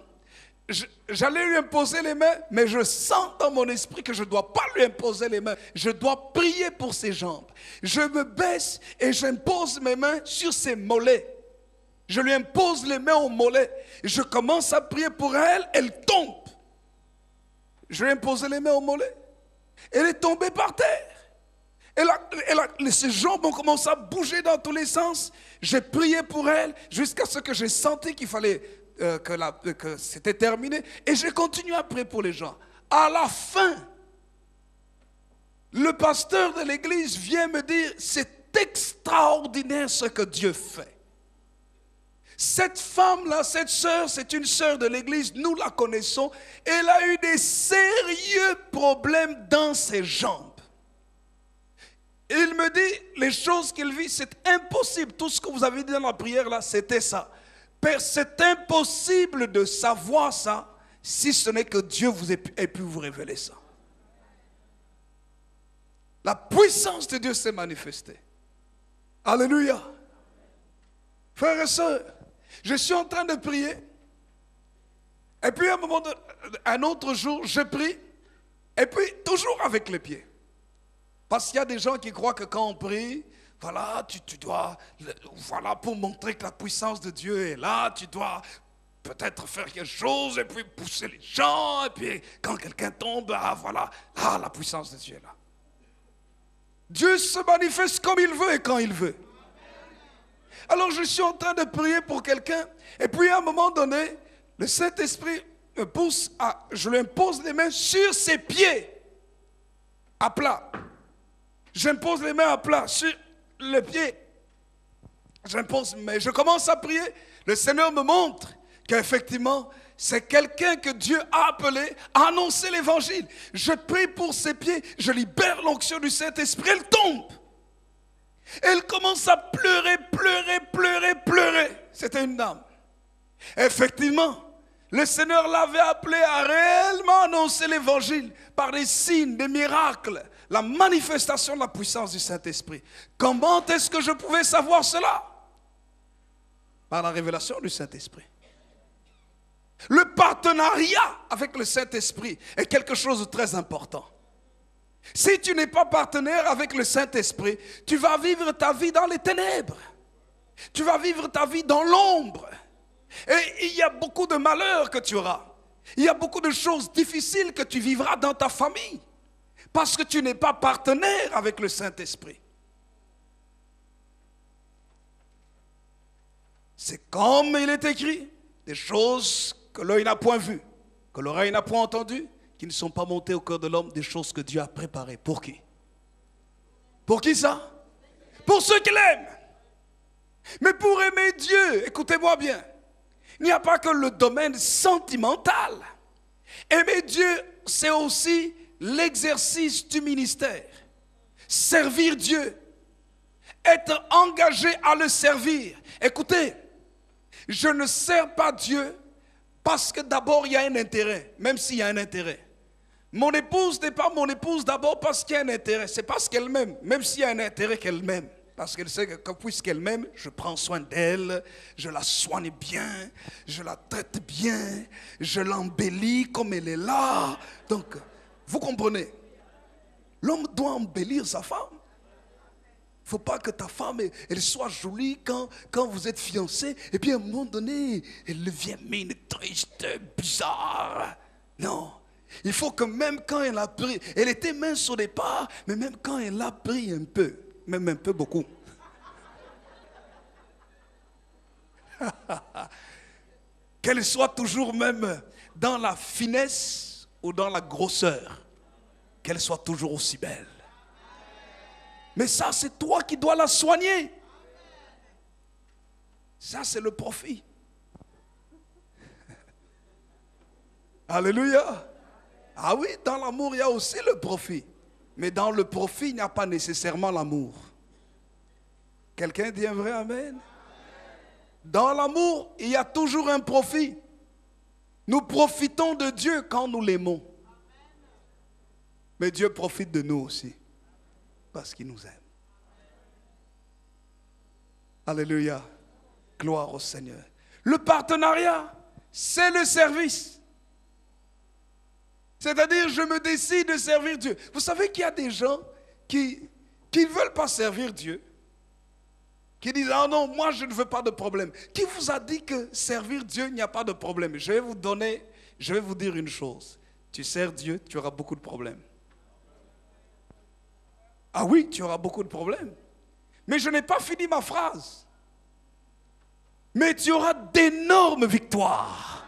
A: J'allais lui imposer les mains, mais je sens dans mon esprit que je ne dois pas lui imposer les mains. Je dois prier pour ses jambes. Je me baisse et j'impose mes mains sur ses mollets. Je lui impose les mains aux mollets. Je commence à prier pour elle, elle tombe. Je lui ai imposé les mains aux mollets. Elle est tombée par terre. Ses jambes ont commencé à bouger dans tous les sens. J'ai prié pour elle jusqu'à ce que j'ai senti qu'il fallait... que c'était terminé, et j'ai continué à prier pour les gens. À la fin, le pasteur de l'église vient me dire, c'est extraordinaire ce que Dieu fait. Cette femme-là, cette sœur, c'est une sœur de l'église, nous la connaissons, elle a eu des sérieux problèmes dans ses jambes. Il me dit, les choses qu'il vit, c'est impossible. Tout ce que vous avez dit dans la prière là, c'était ça. C'est impossible de savoir ça si ce n'est que Dieu ait pu vous révéler ça. La puissance de Dieu s'est manifestée. Alléluia. Frères et sœurs, je suis en train de prier. Et puis un autre jour, je prie. Et puis toujours avec les pieds. Parce qu'il y a des gens qui croient que quand on prie, voilà, tu dois, voilà, pour montrer que la puissance de Dieu est là, tu dois peut-être faire quelque chose et puis pousser les gens. Et puis quand quelqu'un tombe, voilà, la puissance de Dieu est là. Dieu se manifeste comme il veut et quand il veut. Alors je suis en train de prier pour quelqu'un et puis à un moment donné, le Saint-Esprit me pousse je lui impose les mains sur ses pieds à plat. J'impose les mains à plat sur les pieds. Mais je commence à prier. Le Seigneur me montre qu'effectivement, c'est quelqu'un que Dieu a appelé à annoncer l'évangile. Je prie pour ses pieds, je libère l'onction du Saint-Esprit, elle tombe. Elle commence à pleurer. C'était une dame. Effectivement, le Seigneur l'avait appelé à réellement annoncer l'évangile par des signes, des miracles, la manifestation de la puissance du Saint-Esprit. Comment est-ce que je pouvais savoir cela? Par la révélation du Saint-Esprit. Le partenariat avec le Saint-Esprit est quelque chose de très important. Si tu n'es pas partenaire avec le Saint-Esprit, tu vas vivre ta vie dans les ténèbres. Tu vas vivre ta vie dans l'ombre. Et il y a beaucoup de malheurs que tu auras. Il y a beaucoup de choses difficiles que tu vivras dans ta famille. Parce que tu n'es pas partenaire avec le Saint-Esprit. C'est comme il est écrit, des choses que l'œil n'a point vues, que l'oreille n'a point entendues, qui ne sont pas montées au cœur de l'homme, des choses que Dieu a préparées. Pour qui? Pour qui ça? Pour ceux qui l'aiment. Mais pour aimer Dieu, écoutez-moi bien, il n'y a pas que le domaine sentimental. Aimer Dieu, c'est aussi l'exercice du ministère. Servir Dieu. Être engagé à le servir. Écoutez, je ne sers pas Dieu parce que d'abord il y a un intérêt, même s'il y a un intérêt. Mon épouse n'est pas mon épouse d'abord parce qu'il y a un intérêt. C'est parce qu'elle m'aime, même s'il y a un intérêt qu'elle m'aime. Parce qu'elle sait que puisqu'elle m'aime, je prends soin d'elle, je la soigne bien, je la traite bien, je l'embellis comme elle est là. Donc, vous comprenez, l'homme doit embellir sa femme. Il ne faut pas que ta femme, elle soit jolie quand vous êtes fiancés, et puis à un moment donné, elle devient mine triste, bizarre. Non. Il faut que même quand elle a pris, elle était mince au départ, mais même quand elle a pris un peu, même un peu beaucoup. Qu'elle soit toujours même dans la finesse ou dans la grosseur, qu'elle soit toujours aussi belle. Mais ça, c'est toi qui dois la soigner. Ça, c'est le profit. Alléluia. Ah oui, dans l'amour, il y a aussi le profit. Mais dans le profit, il n'y a pas nécessairement l'amour. Quelqu'un dit un vrai amen? Dans l'amour, il y a toujours un profit. Nous profitons de Dieu quand nous l'aimons. Mais Dieu profite de nous aussi. Parce qu'il nous aime. Alléluia. Gloire au Seigneur. Le partenariat, c'est le service. C'est-à-dire, je me décide de servir Dieu. Vous savez qu'il y a des gens qui ne veulent pas servir Dieu. Qui disent, ah non, moi je ne veux pas de problème. Qui vous a dit que servir Dieu, il n'y a pas de problème? Je vais vous dire une chose. Tu sers Dieu, tu auras beaucoup de problèmes. Ah oui, tu auras beaucoup de problèmes. Mais je n'ai pas fini ma phrase. Mais tu auras d'énormes victoires.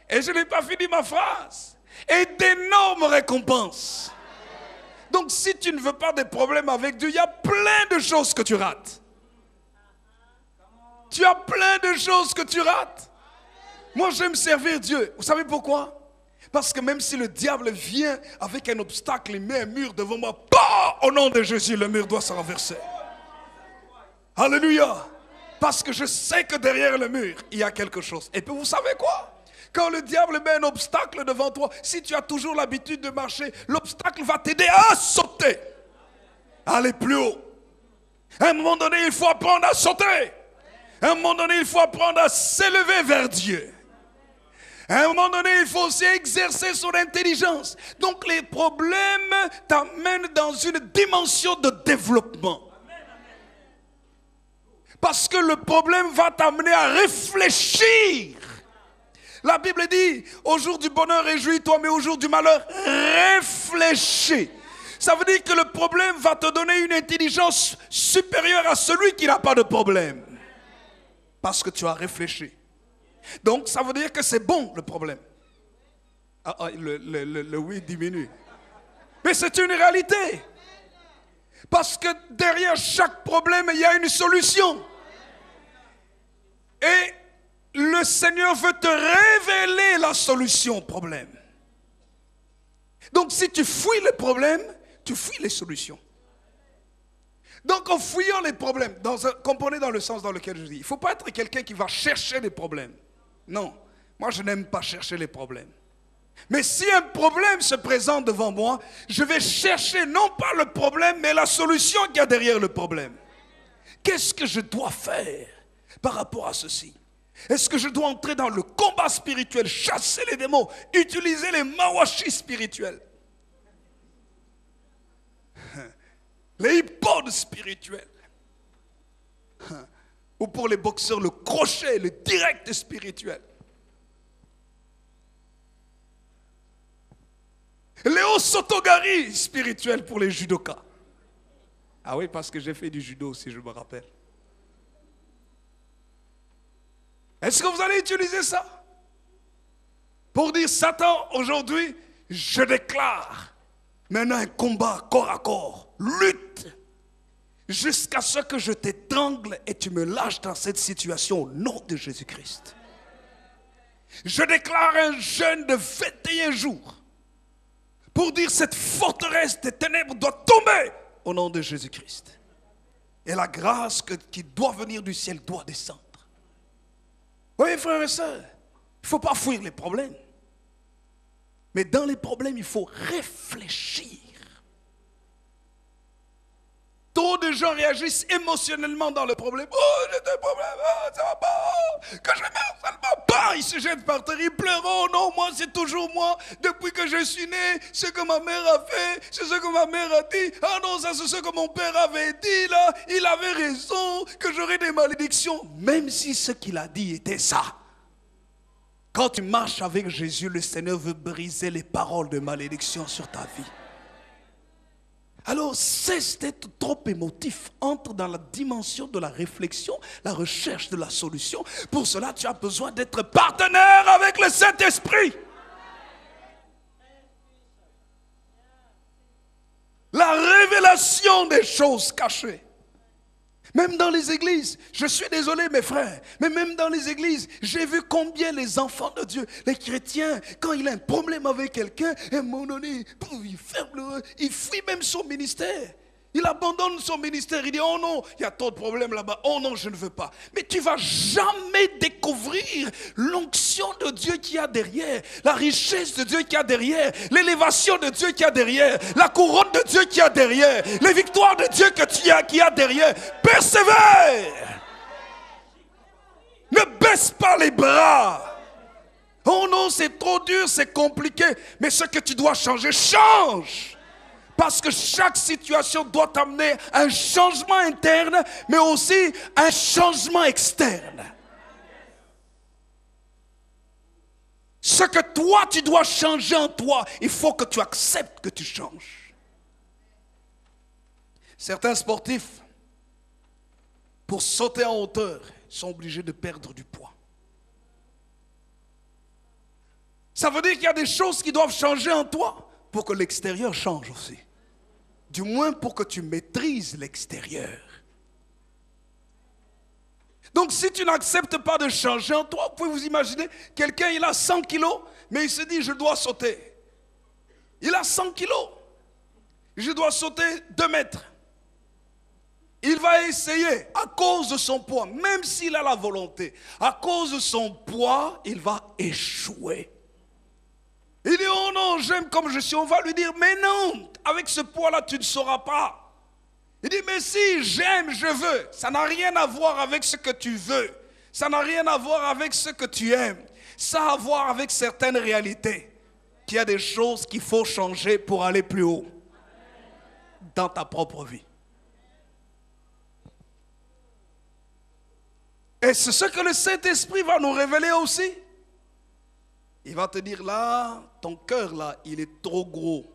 A: Et je n'ai pas fini ma phrase. Et d'énormes récompenses. Donc si tu ne veux pas de problèmes avec Dieu, il y a plein de choses que tu rates. Tu as plein de choses que tu rates. Moi j'aime servir Dieu. Vous savez pourquoi? Parce que même si le diable vient avec un obstacle, il met un mur devant moi, bah, au nom de Jésus, le mur doit se renverser. Alléluia. Parce que je sais que derrière le mur, il y a quelque chose. Et puis vous savez quoi? Quand le diable met un obstacle devant toi, si tu as toujours l'habitude de marcher, l'obstacle va t'aider à sauter, à aller plus haut. À un moment donné, il faut apprendre à sauter. À un moment donné, il faut apprendre à s'élever vers Dieu. À un moment donné, il faut aussi exercer son intelligence. Donc les problèmes t'amènent dans une dimension de développement. Parce que le problème va t'amener à réfléchir. La Bible dit, au jour du bonheur réjouis-toi, mais au jour du malheur, réfléchis. Ça veut dire que le problème va te donner une intelligence supérieure à celui qui n'a pas de problème. Parce que tu as réfléchi. Donc ça veut dire que c'est bon le problème. Le oui diminue. Mais c'est une réalité. Parce que derrière chaque problème, il y a une solution. Et le Seigneur veut te révéler la solution au problème. Donc si tu fuis les problèmes, tu fuis les solutions. Donc en fuyant les problèmes, comprenez dans le sens dans lequel je dis, il ne faut pas être quelqu'un qui va chercher les problèmes. Non, moi je n'aime pas chercher les problèmes. Mais si un problème se présente devant moi, je vais chercher non pas le problème, mais la solution qu'il y a derrière le problème. Qu'est-ce que je dois faire par rapport à ceci? Est-ce que je dois entrer dans le combat spirituel, chasser les démons, utiliser les mawashis spirituels, les hippodes spirituels, ou pour les boxeurs, le crochet, le direct spirituel, les osotogari spirituels pour les judokas? Ah oui, parce que j'ai fait du judo aussi, je me rappelle. Est-ce que vous allez utiliser ça pour dire, Satan, aujourd'hui, je déclare maintenant un combat corps à corps, lutte, jusqu'à ce que je t'étrangle et tu me lâches dans cette situation au nom de Jésus-Christ. Je déclare un jeûne de 21 jours pour dire cette forteresse des ténèbres doit tomber au nom de Jésus-Christ. Et la grâce qui doit venir du ciel doit descendre. Oui, frères et sœurs, il ne faut pas fuir les problèmes. Mais dans les problèmes, il faut réfléchir. Trop de gens réagissent émotionnellement dans le problème. Oh, j'ai des problèmes, oh, ça va pas. Oh, que je meurs, ça ne va pas. Ils se jettent par terre, ils pleurent. Oh non, moi, c'est toujours moi. Depuis que je suis né, ce que ma mère a fait, c'est ce que ma mère a dit. Ah non, ça, c'est ce que mon père avait dit, là. Il avait raison, que j'aurais des malédictions. Même si ce qu'il a dit était ça. Quand tu marches avec Jésus, le Seigneur veut briser les paroles de malédiction sur ta vie. Alors, cesse d'être trop émotif. Entre dans la dimension de la réflexion, la recherche de la solution. Pour cela, tu as besoin d'être partenaire avec le Saint-Esprit. La révélation des choses cachées. Même dans les églises, je suis désolé mes frères, mais même dans les églises, j'ai vu combien les enfants de Dieu, les chrétiens, quand il a un problème avec quelqu'un, à un moment donné, il ferme, il fuit même son ministère. Il abandonne son ministère, il dit oh non, il y a trop de problèmes là-bas, oh non, je ne veux pas. Mais tu ne vas jamais découvrir l'onction de Dieu qu'il y a derrière, la richesse de Dieu qu'il y a derrière, l'élévation de Dieu qu'il y a derrière, la couronne de Dieu qu'il y a derrière, les victoires de Dieu qu'il y a derrière. Persévère! Ne baisse pas les bras. Oh non, c'est trop dur, c'est compliqué. Mais ce que tu dois changer, change! Parce que chaque situation doit t'amener un changement interne, mais aussi un changement externe. Ce que toi, tu dois changer en toi, il faut que tu acceptes que tu changes. Certains sportifs, pour sauter en hauteur, sont obligés de perdre du poids. Ça veut dire qu'il y a des choses qui doivent changer en toi pour que l'extérieur change aussi. Du moins pour que tu maîtrises l'extérieur. Donc si tu n'acceptes pas de changer en toi, vous pouvez vous imaginer, quelqu'un il a 100 kilos, mais il se dit je dois sauter. Il a 100 kilos. Je dois sauter 2 mètres. Il va essayer à cause de son poids, même s'il a la volonté, à cause de son poids, il va échouer. Il dit, oh non, j'aime comme je suis. On va lui dire, mais non, avec ce poids-là, tu ne sauras pas. Il dit, mais si, j'aime, je veux. Ça n'a rien à voir avec ce que tu veux. Ça n'a rien à voir avec ce que tu aimes. Ça a à voir avec certaines réalités. Qu'il y a des choses qu'il faut changer pour aller plus haut dans ta propre vie. Et c'est ce que le Saint-Esprit va nous révéler aussi. Il va te dire là, ton cœur là, il est trop gros.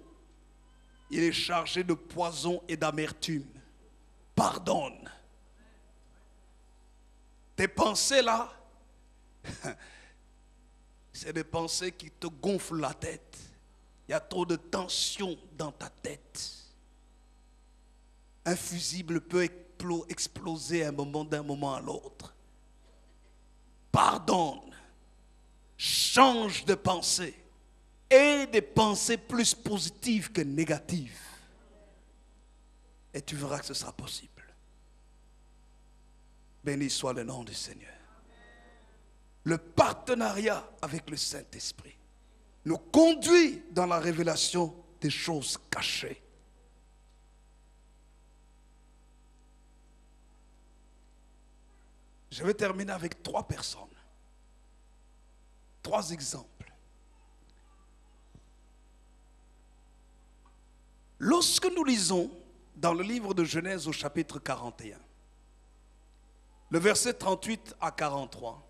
A: Il est chargé de poison et d'amertume. Pardonne. Tes pensées là, c'est des pensées qui te gonflent la tête. Il y a trop de tension dans ta tête. Un fusible peut exploser d'un moment à l'autre. Pardonne. Change de pensée. Et des pensées plus positives que négatives. Et tu verras que ce sera possible. Béni soit le nom du Seigneur. Le partenariat avec le Saint-Esprit nous conduit dans la révélation des choses cachées. Je vais terminer avec 3 personnes. 3 exemples. Lorsque nous lisons dans le livre de Genèse au chapitre 41, le verset 38 à 43,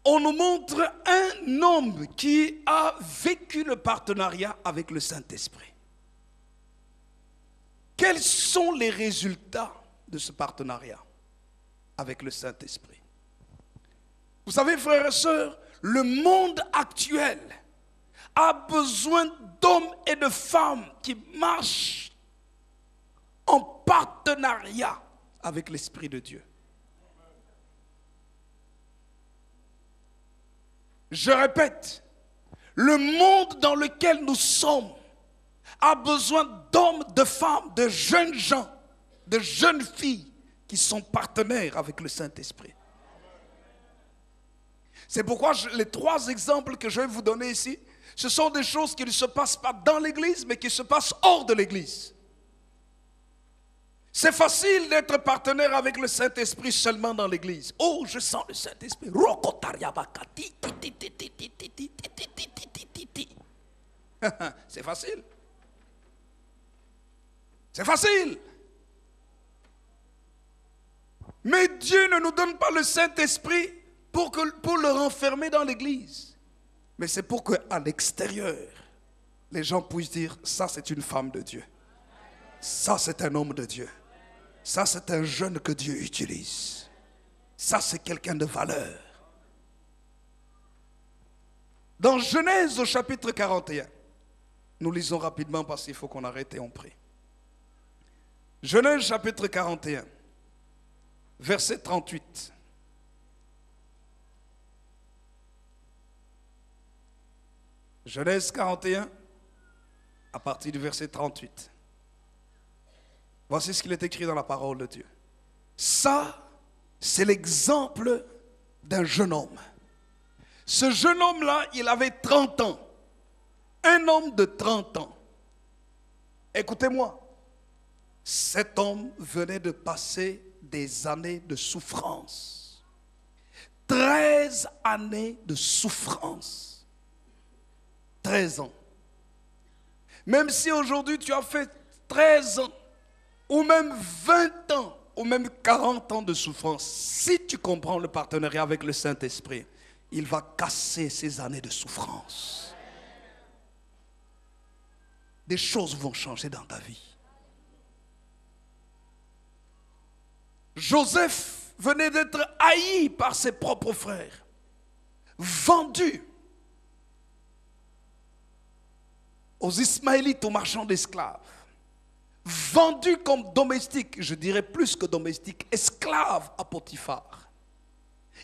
A: on nous montre un homme qui a vécu le partenariat avec le Saint-Esprit. Quels sont les résultats de ce partenariat avec le Saint-Esprit? Vous savez, frères et sœurs, le monde actuel a besoin d'hommes et de femmes qui marchent en partenariat avec l'Esprit de Dieu. Je répète, le monde dans lequel nous sommes a besoin d'hommes, de femmes, de jeunes gens, de jeunes filles qui sont partenaires avec le Saint-Esprit. C'est pourquoi les 3 exemples que je vais vous donner ici, ce sont des choses qui ne se passent pas dans l'église, mais qui se passent hors de l'église. C'est facile d'être partenaire avec le Saint-Esprit seulement dans l'église. Oh, je sens le Saint-Esprit. C'est facile. C'est facile. Mais Dieu ne nous donne pas le Saint-Esprit pour le renfermer dans l'église. Mais c'est pour qu'à l'extérieur, les gens puissent dire, ça c'est une femme de Dieu. Ça c'est un homme de Dieu. Ça c'est un jeune que Dieu utilise. Ça c'est quelqu'un de valeur. Dans Genèse au chapitre 41, nous lisons rapidement parce qu'il faut qu'on arrête et on prie. Genèse chapitre 41, verset 38. Genèse 41, à partir du verset 38. Voici ce qu'il est écrit dans la parole de Dieu. Ça, c'est l'exemple d'un jeune homme. Ce jeune homme-là, il avait 30 ans. Un homme de 30 ans. Écoutez-moi. Cet homme venait de passer des années de souffrance. 13 années de souffrance. 13 ans. Même si aujourd'hui tu as fait 13 ans, ou même 20 ans, ou même 40 ans de souffrance, si tu comprends le partenariat avec le Saint-Esprit, il va casser ces années de souffrance. Des choses vont changer dans ta vie. Joseph venait d'être haï par ses propres frères, vendu aux Ismaélites, aux marchands d'esclaves, vendu comme domestique, je dirais plus que domestique, esclave à Potiphar.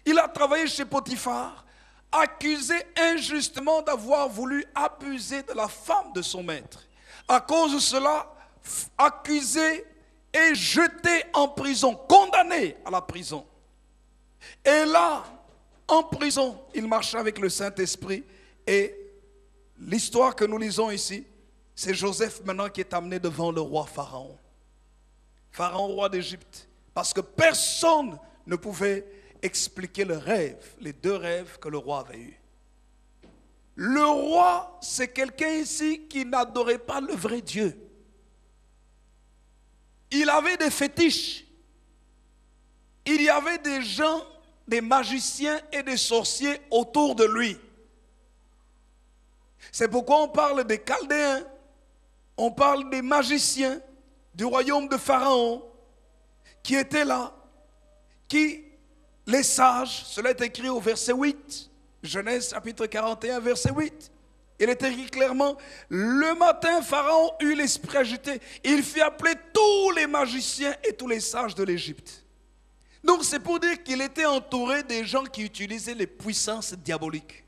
A: Il a travaillé chez Potiphar, accusé injustement d'avoir voulu abuser de la femme de son maître. À cause de cela, accusé est jeté en prison, condamné à la prison. Et là, en prison, il marchait avec le Saint-Esprit. Et l'histoire que nous lisons ici, c'est Joseph maintenant qui est amené devant le roi Pharaon. Pharaon, roi d'Égypte. Parce que personne ne pouvait expliquer le rêve, les deux rêves que le roi avait eus. Le roi, c'est quelqu'un ici qui n'adorait pas le vrai Dieu. Il avait des fétiches. Il y avait des gens, des magiciens et des sorciers autour de lui. C'est pourquoi on parle des Chaldéens, on parle des magiciens du royaume de Pharaon qui étaient là, les sages, cela est écrit au verset 8, Genèse chapitre 41, verset 8. Il est écrit clairement, le matin, Pharaon eut l'esprit agité. Il fit appeler tous les magiciens et tous les sages de l'Égypte. Donc c'est pour dire qu'il était entouré des gens qui utilisaient les puissances diaboliques.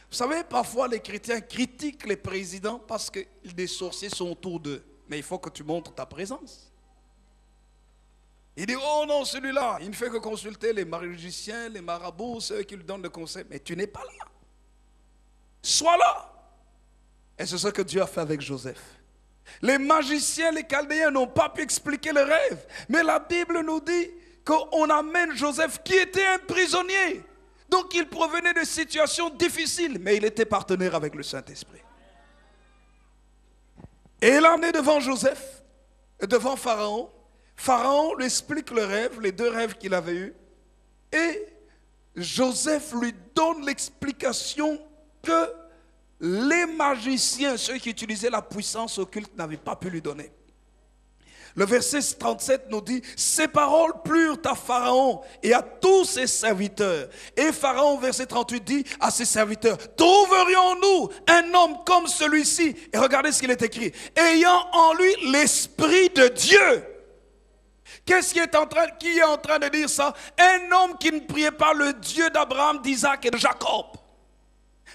A: Vous savez, parfois les chrétiens critiquent les présidents parce que des sorciers sont autour d'eux. Mais il faut que tu montres ta présence. Il dit, oh non, celui-là, il ne fait que consulter les magiciens, les marabouts, ceux qui lui donnent des conseils. Mais tu n'es pas là. Sois là. Et c'est ce que Dieu a fait avec Joseph. Les magiciens, les Chaldéens n'ont pas pu expliquer le rêve. Mais la Bible nous dit qu'on amène Joseph qui était un prisonnier. Donc il provenait de situations difficiles. Mais il était partenaire avec le Saint-Esprit. Et il l'a amené devant Joseph, devant Pharaon. Pharaon lui explique le rêve, les deux rêves qu'il avait eus. Et Joseph lui donne l'explication que les magiciens, ceux qui utilisaient la puissance occulte, n'avaient pas pu lui donner. Le verset 37 nous dit, ces paroles plurent à Pharaon et à tous ses serviteurs. Et Pharaon, verset 38, dit à ses serviteurs, trouverions-nous un homme comme celui-ci? Et regardez ce qu'il est écrit, ayant en lui l'Esprit de Dieu. Qu'est-ce qui est en train de dire ça? Un homme qui ne priait pas le Dieu d'Abraham, d'Isaac et de Jacob,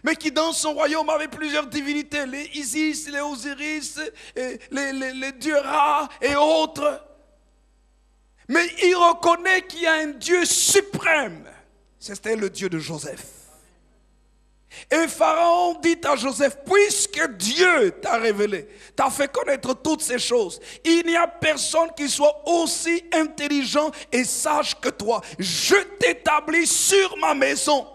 A: mais qui dans son royaume avait plusieurs divinités, les Isis, les Osiris, les dieux Ra et autres. Mais il reconnaît qu'il y a un Dieu suprême. C'était le Dieu de Joseph. Et Pharaon dit à Joseph, puisque Dieu t'a révélé, t'a fait connaître toutes ces choses, il n'y a personne qui soit aussi intelligent et sage que toi. Je t'établis sur ma maison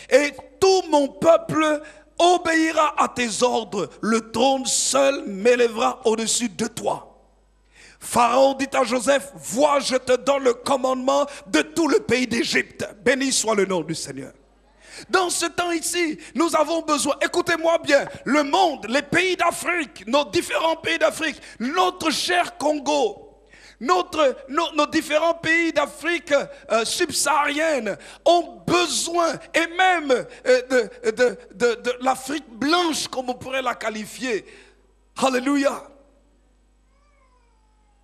A: et tout mon peuple obéira à tes ordres. Le trône seul m'élèvera au-dessus de toi. Pharaon dit à Joseph, vois, je te donne le commandement de tout le pays d'Égypte. Béni soit le nom du Seigneur. Dans ce temps ici, nous avons besoin, écoutez-moi bien, le monde, les pays d'Afrique, nos différents pays d'Afrique, notre cher Congo, nos différents pays d'Afrique subsaharienne ont besoin, et même de l'Afrique blanche, comme on pourrait la qualifier. Alléluia.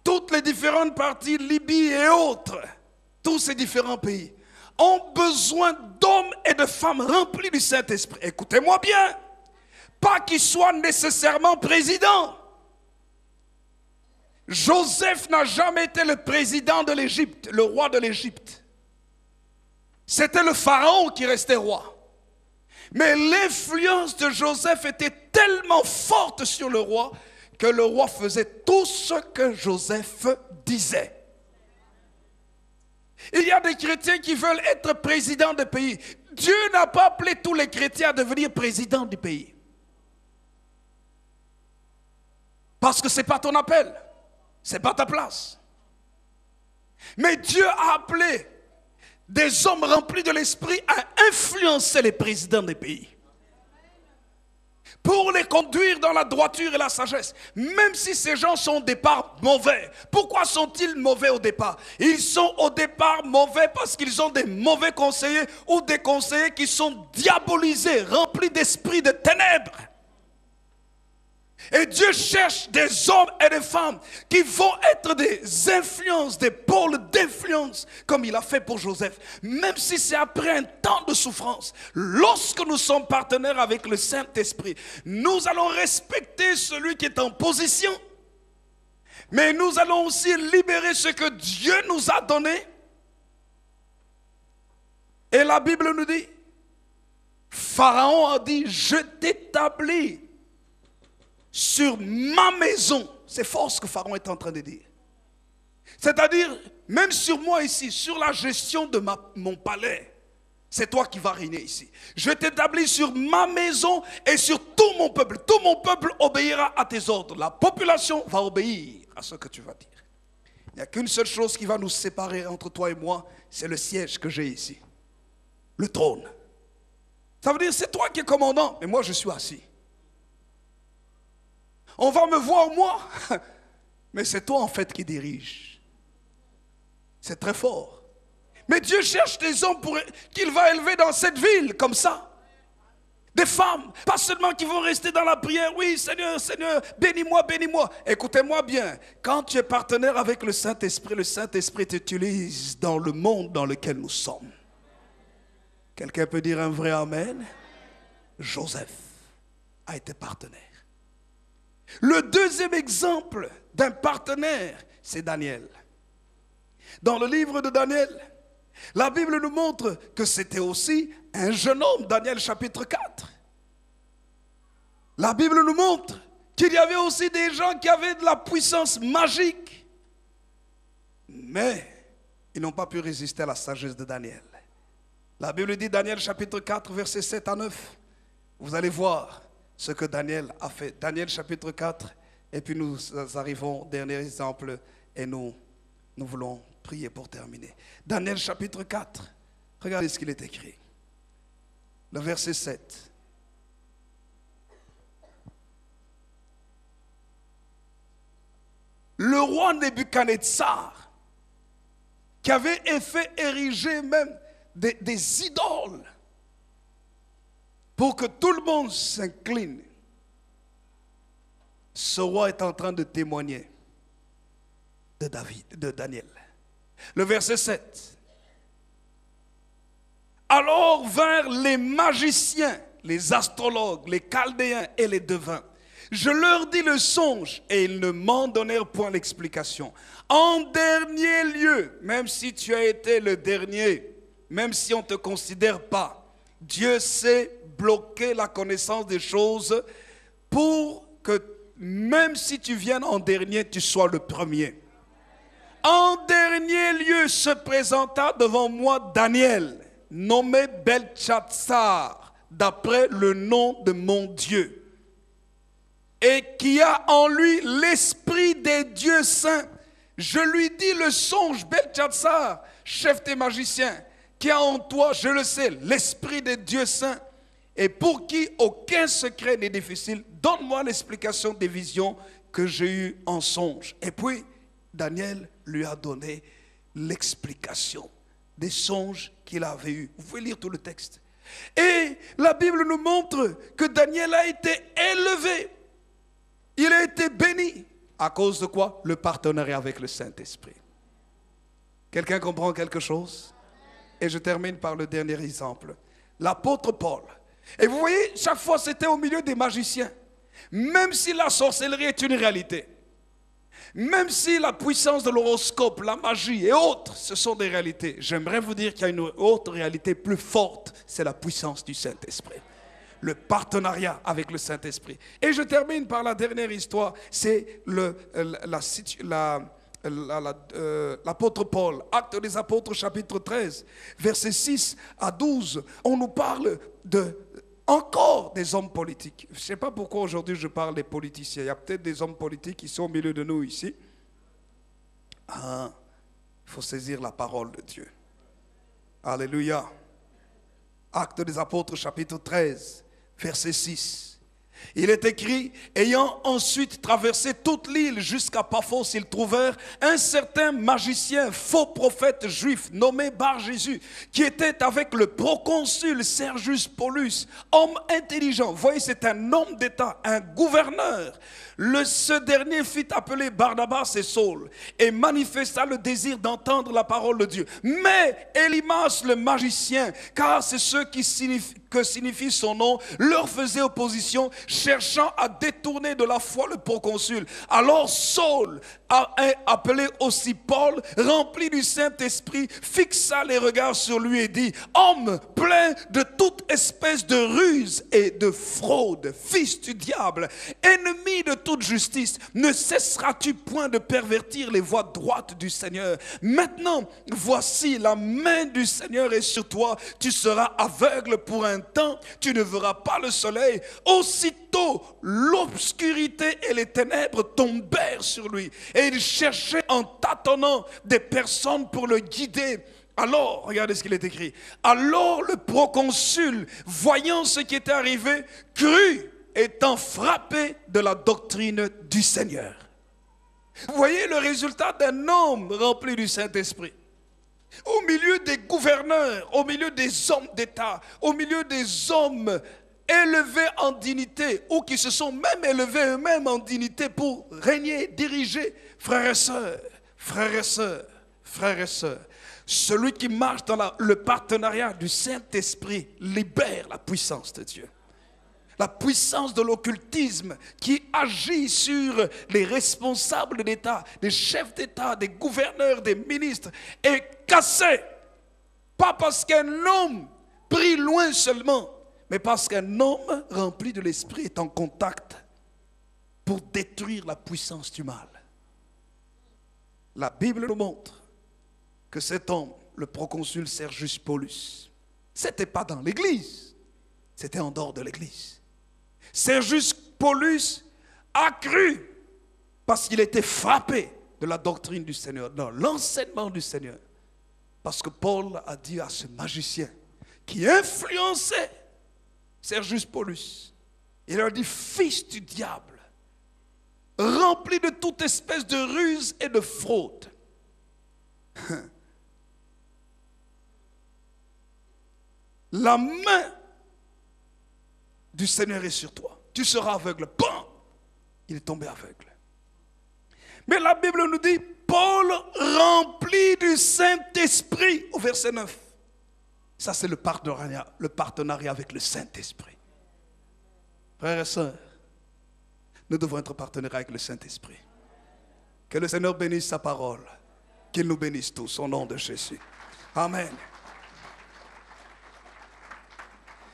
A: Toutes les différentes parties, Libye et autres, tous ces différents pays ont besoin d'hommes et de femmes remplis du Saint-Esprit. Écoutez-moi bien, pas qu'ils soient nécessairement présidents. Joseph n'a jamais été le président de l'Égypte, le roi de l'Égypte. C'était le pharaon qui restait roi. Mais l'influence de Joseph était tellement forte sur le roi que le roi faisait tout ce que Joseph disait. Il y a des chrétiens qui veulent être présidents de pays. Dieu n'a pas appelé tous les chrétiens à devenir présidents du pays. Parce que ce n'est pas ton appel. Ce n'est pas ta place. Mais Dieu a appelé des hommes remplis de l'esprit à influencer les présidents des pays. Pour les conduire dans la droiture et la sagesse. Même si ces gens sont au départ mauvais. Pourquoi sont-ils mauvais au départ? Ils sont au départ mauvais parce qu'ils ont des mauvais conseillers ou des conseillers qui sont diabolisés, remplis d'esprit de ténèbres. Et Dieu cherche des hommes et des femmes qui vont être des influences, des pôles d'influence, comme il a fait pour Joseph. Même si c'est après un temps de souffrance, lorsque nous sommes partenaires avec le Saint-Esprit, nous allons respecter celui qui est en position. Mais nous allons aussi libérer ce que Dieu nous a donné. Et la Bible nous dit, Pharaon a dit, je t'établis sur ma maison. C'est fort ce que Pharaon est en train de dire. C'est-à-dire, même sur moi ici, sur la gestion de mon palais, c'est toi qui vas régner ici. Je t'établis sur ma maison et sur tout mon peuple. Tout mon peuple obéira à tes ordres. La population va obéir à ce que tu vas dire. Il n'y a qu'une seule chose qui va nous séparer entre toi et moi, c'est le siège que j'ai ici. Le trône. Ça veut dire c'est toi qui es commandant, mais moi je suis assis. On va me voir moi, mais c'est toi en fait qui dirige. C'est très fort. Mais Dieu cherche des hommes qu'il va élever dans cette ville comme ça. Des femmes, pas seulement qui vont rester dans la prière. Oui, Seigneur, Seigneur, bénis-moi, bénis-moi. Écoutez-moi bien, quand tu es partenaire avec le Saint-Esprit t'utilise dans le monde dans lequel nous sommes. Quelqu'un peut dire un vrai amen? Joseph a été partenaire. Le deuxième exemple d'un partenaire, c'est Daniel. Dans le livre de Daniel, la Bible nous montre que c'était aussi un jeune homme, Daniel chapitre 4. La Bible nous montre qu'il y avait aussi des gens qui avaient de la puissance magique. Mais ils n'ont pas pu résister à la sagesse de Daniel. La Bible dit, Daniel chapitre 4, versets 7 à 9. Vous allez voir ce que Daniel a fait. Daniel chapitre 4, et puis nous arrivons au dernier exemple, et nous voulons prier pour terminer. Daniel chapitre 4, regardez ce qu'il est écrit. Le verset 7. Le roi Nebuchadnezzar, qui avait fait ériger même des idoles pour que tout le monde s'incline. Ce roi est en train de témoigner de Daniel. Le verset 7. Alors vinrent les magiciens, les astrologues, les chaldéens et les devins. Je leur dis le songe et ils ne m'en donnèrent point l'explication. En dernier lieu, même si tu as été le dernier, même si on ne te considère pas, Dieu sait bloquer la connaissance des choses pour que même si tu viennes en dernier, tu sois le premier. En dernier lieu se présenta devant moi Daniel, nommé Beltchatsar, d'après le nom de mon Dieu, et qui a en lui l'esprit des dieux saints. Je lui dis le songe, Beltchatsar, chef des magiciens, qui a en toi, je le sais, l'esprit des dieux saints, et pour qui aucun secret n'est difficile, donne-moi l'explication des visions que j'ai eues en songe. Et puis, Daniel lui a donné l'explication des songes qu'il avait eus. Vous pouvez lire tout le texte. Et la Bible nous montre que Daniel a été élevé. Il a été béni. À cause de quoi? Le partenariat avec le Saint-Esprit. Quelqu'un comprend quelque chose? Et je termine par le dernier exemple. L'apôtre Paul. Et vous voyez, chaque fois c'était au milieu des magiciens. Même si la sorcellerie est une réalité. Même si la puissance de l'horoscope, la magie et autres, ce sont des réalités. J'aimerais vous dire qu'il y a une autre réalité plus forte. C'est la puissance du Saint-Esprit. Le partenariat avec le Saint-Esprit. Et je termine par la dernière histoire. C'est l'apôtre Paul, Actes des Apôtres chapitre 13, versets 6 à 12, on nous parle encore des hommes politiques. Je ne sais pas pourquoi aujourd'hui je parle des politiciens. Il y a peut-être des hommes politiques qui sont au milieu de nous ici. Il faut saisir la parole de Dieu. Alléluia. Actes des Apôtres chapitre 13, verset 6. Il est écrit, ayant ensuite traversé toute l'île jusqu'à Paphos, ils trouvèrent un certain magicien, faux prophète juif, nommé Bar-Jésus, qui était avec le proconsul Sergius Paulus, homme intelligent. Vous voyez, c'est un homme d'État, un gouverneur. Ce dernier fit appeler Barnabas et Saul et manifesta le désir d'entendre la parole de Dieu. Mais Élymas le magicien, car c'est ce que signifie son nom, leur faisait opposition, cherchant à détourner de la foi le proconsul. Alors Saul, appelé aussi Paul, rempli du Saint-Esprit, fixa les regards sur lui et dit: homme plein de toute espèce de ruse et de fraude, fils du diable, ennemi de toute justice, ne cesseras-tu point de pervertir les voies droites du Seigneur? Maintenant, voici, la main du Seigneur est sur toi, tu seras aveugle pour un temps, tu ne verras pas le soleil. Aussitôt, l'obscurité et les ténèbres tombèrent sur lui, et il cherchait en tâtonnant des personnes pour le guider. Alors, regardez ce qu'il est écrit. Alors le proconsul, voyant ce qui était arrivé, crut, étant frappé de la doctrine du Seigneur. Vous voyez le résultat d'un homme rempli du Saint-Esprit. Au milieu des gouverneurs, au milieu des hommes d'État, au milieu des hommes élevés en dignité, ou qui se sont même élevés eux-mêmes en dignité pour régner, diriger. Frères et sœurs, frères et sœurs, frères et sœurs, celui qui marche dans le partenariat du Saint-Esprit libère la puissance de Dieu. La puissance de l'occultisme qui agit sur les responsables d'État, des chefs d'État, des gouverneurs, des ministres, est cassée. Pas parce qu'un homme prie loin seulement, mais parce qu'un homme rempli de l'Esprit est en contact pour détruire la puissance du mal. La Bible nous montre que cet homme, le proconsul Sergius Paulus, ce n'était pas dans l'église, c'était en dehors de l'église. Sergius Paulus a cru parce qu'il était frappé de la doctrine du Seigneur, dans l'enseignement du Seigneur. Parce que Paul a dit à ce magicien qui influençait Sergius Paulus, il a dit: fils du diable, rempli de toute espèce de ruse et de fraude. La main du Seigneur est sur toi. Tu seras aveugle. Bam! Il est tombé aveugle. Mais la Bible nous dit: Paul rempli du Saint-Esprit, au verset 9. Ça, c'est le partenariat avec le Saint-Esprit. Frères et sœurs, nous devons être partenaires avec le Saint-Esprit. Que le Seigneur bénisse sa parole. Qu'il nous bénisse tous au nom de Jésus. Amen.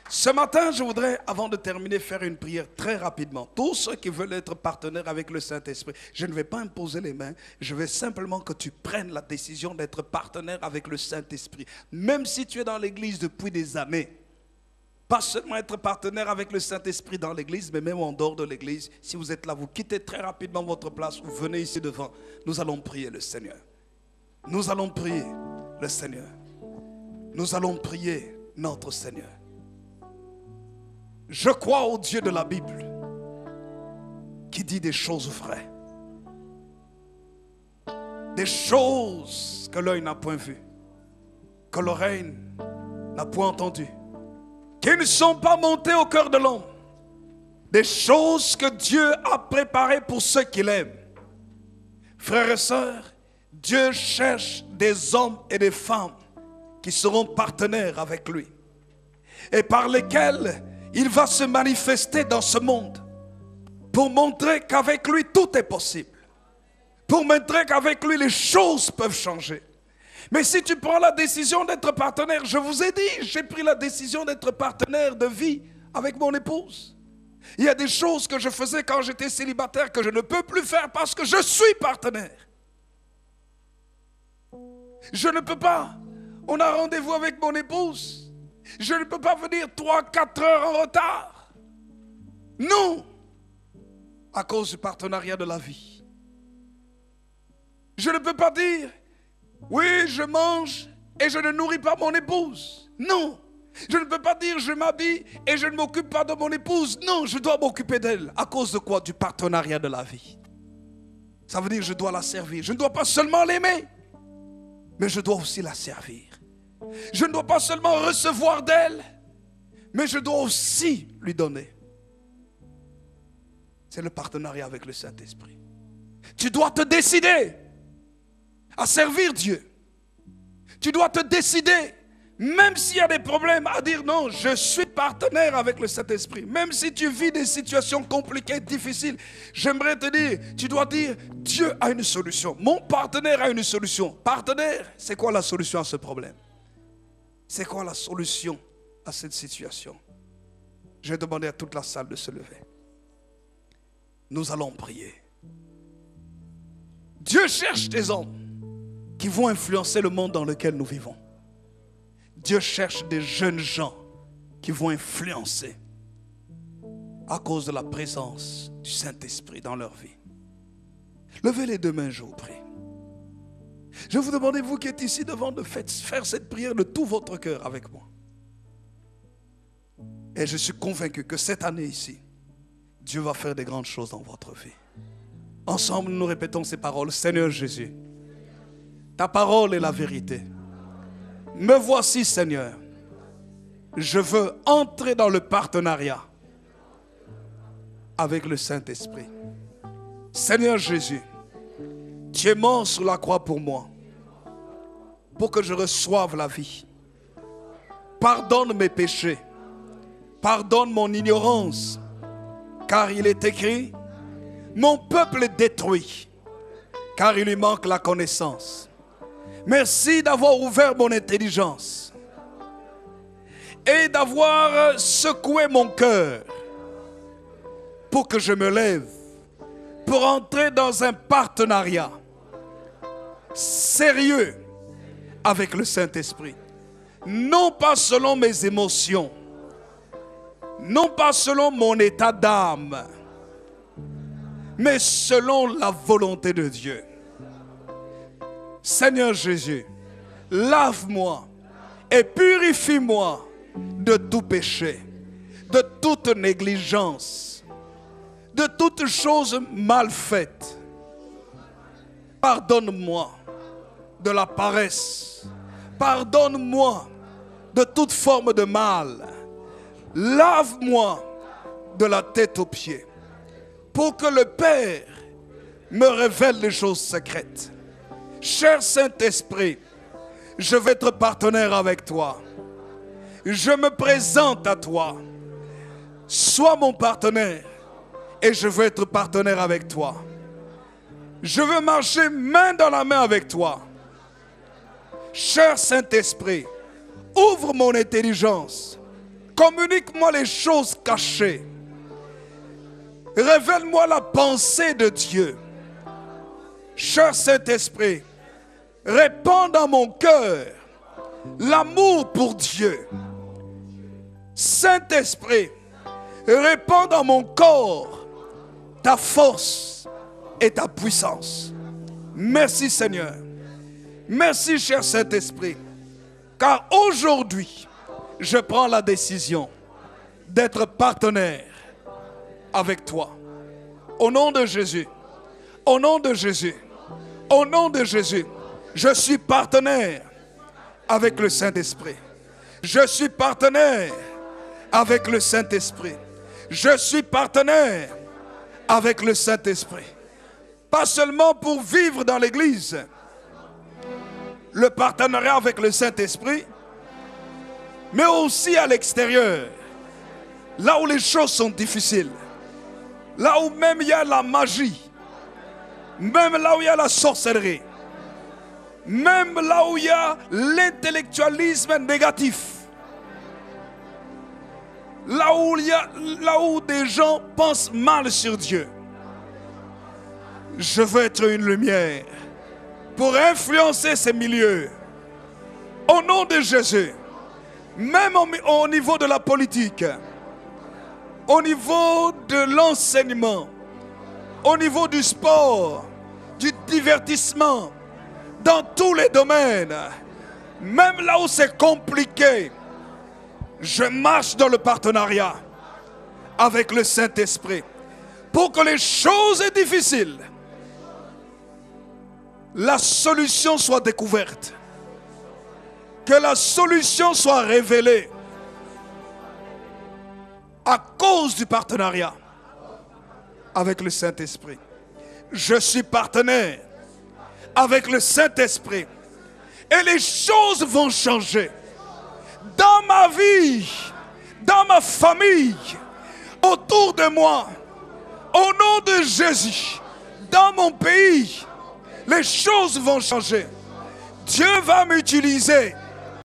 A: Ce matin, je voudrais, avant de terminer, faire une prière très rapidement. Tous ceux qui veulent être partenaires avec le Saint-Esprit, je ne vais pas imposer les mains, je veux simplement que tu prennes la décision d'être partenaire avec le Saint-Esprit. Même si tu es dans l'église depuis des années, pas seulement être partenaire avec le Saint-Esprit dans l'église, mais même en dehors de l'église. Si vous êtes là, vous quittez très rapidement votre place, vous venez ici devant. Nous allons prier le Seigneur. Nous allons prier le Seigneur. Nous allons prier notre Seigneur. Je crois au Dieu de la Bible qui dit des choses vraies, des choses que l'œil n'a point vues, que l'oreille n'a point entendues, qui ne sont pas montées au cœur de l'homme, des choses que Dieu a préparées pour ceux qui l'aiment. Frères et sœurs, Dieu cherche des hommes et des femmes qui seront partenaires avec lui et par lesquels il va se manifester dans ce monde pour montrer qu'avec lui tout est possible, pour montrer qu'avec lui les choses peuvent changer. Mais si tu prends la décision d'être partenaire, je vous ai dit, j'ai pris la décision d'être partenaire de vie avec mon épouse. Il y a des choses que je faisais quand j'étais célibataire que je ne peux plus faire parce que je suis partenaire. Je ne peux pas. On a rendez-vous avec mon épouse. Je ne peux pas venir 3-4 heures en retard. Non. À cause du partenariat de la vie. Je ne peux pas dire, oui, je mange et je ne nourris pas mon épouse. Non. Je ne peux pas dire, je m'habille et je ne m'occupe pas de mon épouse. Non, je dois m'occuper d'elle. À cause de quoi? Du partenariat de la vie. Ça veut dire que je dois la servir. Je ne dois pas seulement l'aimer, mais je dois aussi la servir. Je ne dois pas seulement recevoir d'elle, mais je dois aussi lui donner. C'est le partenariat avec le Saint-Esprit. Tu dois te décider à servir Dieu. Tu dois te décider Même s'il y a des problèmes, à dire non, je suis partenaire avec le Saint-Esprit. Même si tu vis des situations compliquées, difficiles, j'aimerais te dire, tu dois dire, Dieu a une solution. Mon partenaire a une solution. Partenaire, c'est quoi la solution à ce problème? C'est quoi la solution à cette situation? Je vais demander à toute la salle de se lever. Nous allons prier. Dieu cherche des hommes qui vont influencer le monde dans lequel nous vivons. Dieu cherche des jeunes gens qui vont influencer à cause de la présence du Saint-Esprit dans leur vie. Levez les deux mains, je vous prie. Je vous demande, vous qui êtes ici devant, de faire cette prière de tout votre cœur avec moi. Et je suis convaincu que cette année ici, Dieu va faire des grandes choses dans votre vie. Ensemble, nous répétons ces paroles. Seigneur Jésus, ta parole est la vérité. Me voici, Seigneur. Je veux entrer dans le partenariat avec le Saint-Esprit. Seigneur Jésus, tu es mort sur la croix pour moi, pour que je reçoive la vie. Pardonne mes péchés. Pardonne mon ignorance. Car il est écrit, mon peuple est détruit, car il lui manque la connaissance. Merci d'avoir ouvert mon intelligence et d'avoir secoué mon cœur pour que je me lève, pour entrer dans un partenariat sérieux avec le Saint-Esprit. Non pas selon mes émotions, non pas selon mon état d'âme, mais selon la volonté de Dieu. Seigneur Jésus, lave-moi et purifie-moi de tout péché, de toute négligence, de toute chose mal faite. Pardonne-moi de la paresse. Pardonne-moi de toute forme de mal. Lave-moi de la tête aux pieds, pour que le Père me révèle les choses secrètes. Cher Saint-Esprit, je vais être partenaire avec toi. Je me présente à toi. Sois mon partenaire et je veux être partenaire avec toi. Je veux marcher main dans la main avec toi. Cher Saint-Esprit, ouvre mon intelligence. Communique-moi les choses cachées. Révèle-moi la pensée de Dieu. Cher Saint-Esprit, répands dans mon cœur l'amour pour Dieu. Saint-Esprit, répands dans mon corps ta force et ta puissance. Merci Seigneur. Merci cher Saint-Esprit. Car aujourd'hui, je prends la décision d'être partenaire avec toi. Au nom de Jésus. Au nom de Jésus. Au nom de Jésus. Je suis partenaire avec le Saint-Esprit. Je suis partenaire avec le Saint-Esprit. Je suis partenaire avec le Saint-Esprit. Pas seulement pour vivre dans l'église. Le partenariat avec le Saint-Esprit, mais aussi à l'extérieur. Là où les choses sont difficiles. Là où même il y a la magie. Même là où il y a la sorcellerie. Même là où il y a l'intellectualisme négatif. Là où des gens pensent mal sur Dieu. Je veux être une lumière pour influencer ces milieux. Au nom de Jésus. Même au niveau de la politique. Au niveau de l'enseignement. Au niveau du sport. Du divertissement. Dans tous les domaines. Même là où c'est compliqué. Je marche dans le partenariat avec le Saint-Esprit pour que les choses difficiles, la solution soit découverte, que la solution soit révélée à cause du partenariat avec le Saint-Esprit. Je suis partenaire avec le Saint-Esprit et les choses vont changer. dans ma vie, dans ma famille, autour de moi, au nom de Jésus, dans mon pays, les choses vont changer. Dieu va m'utiliser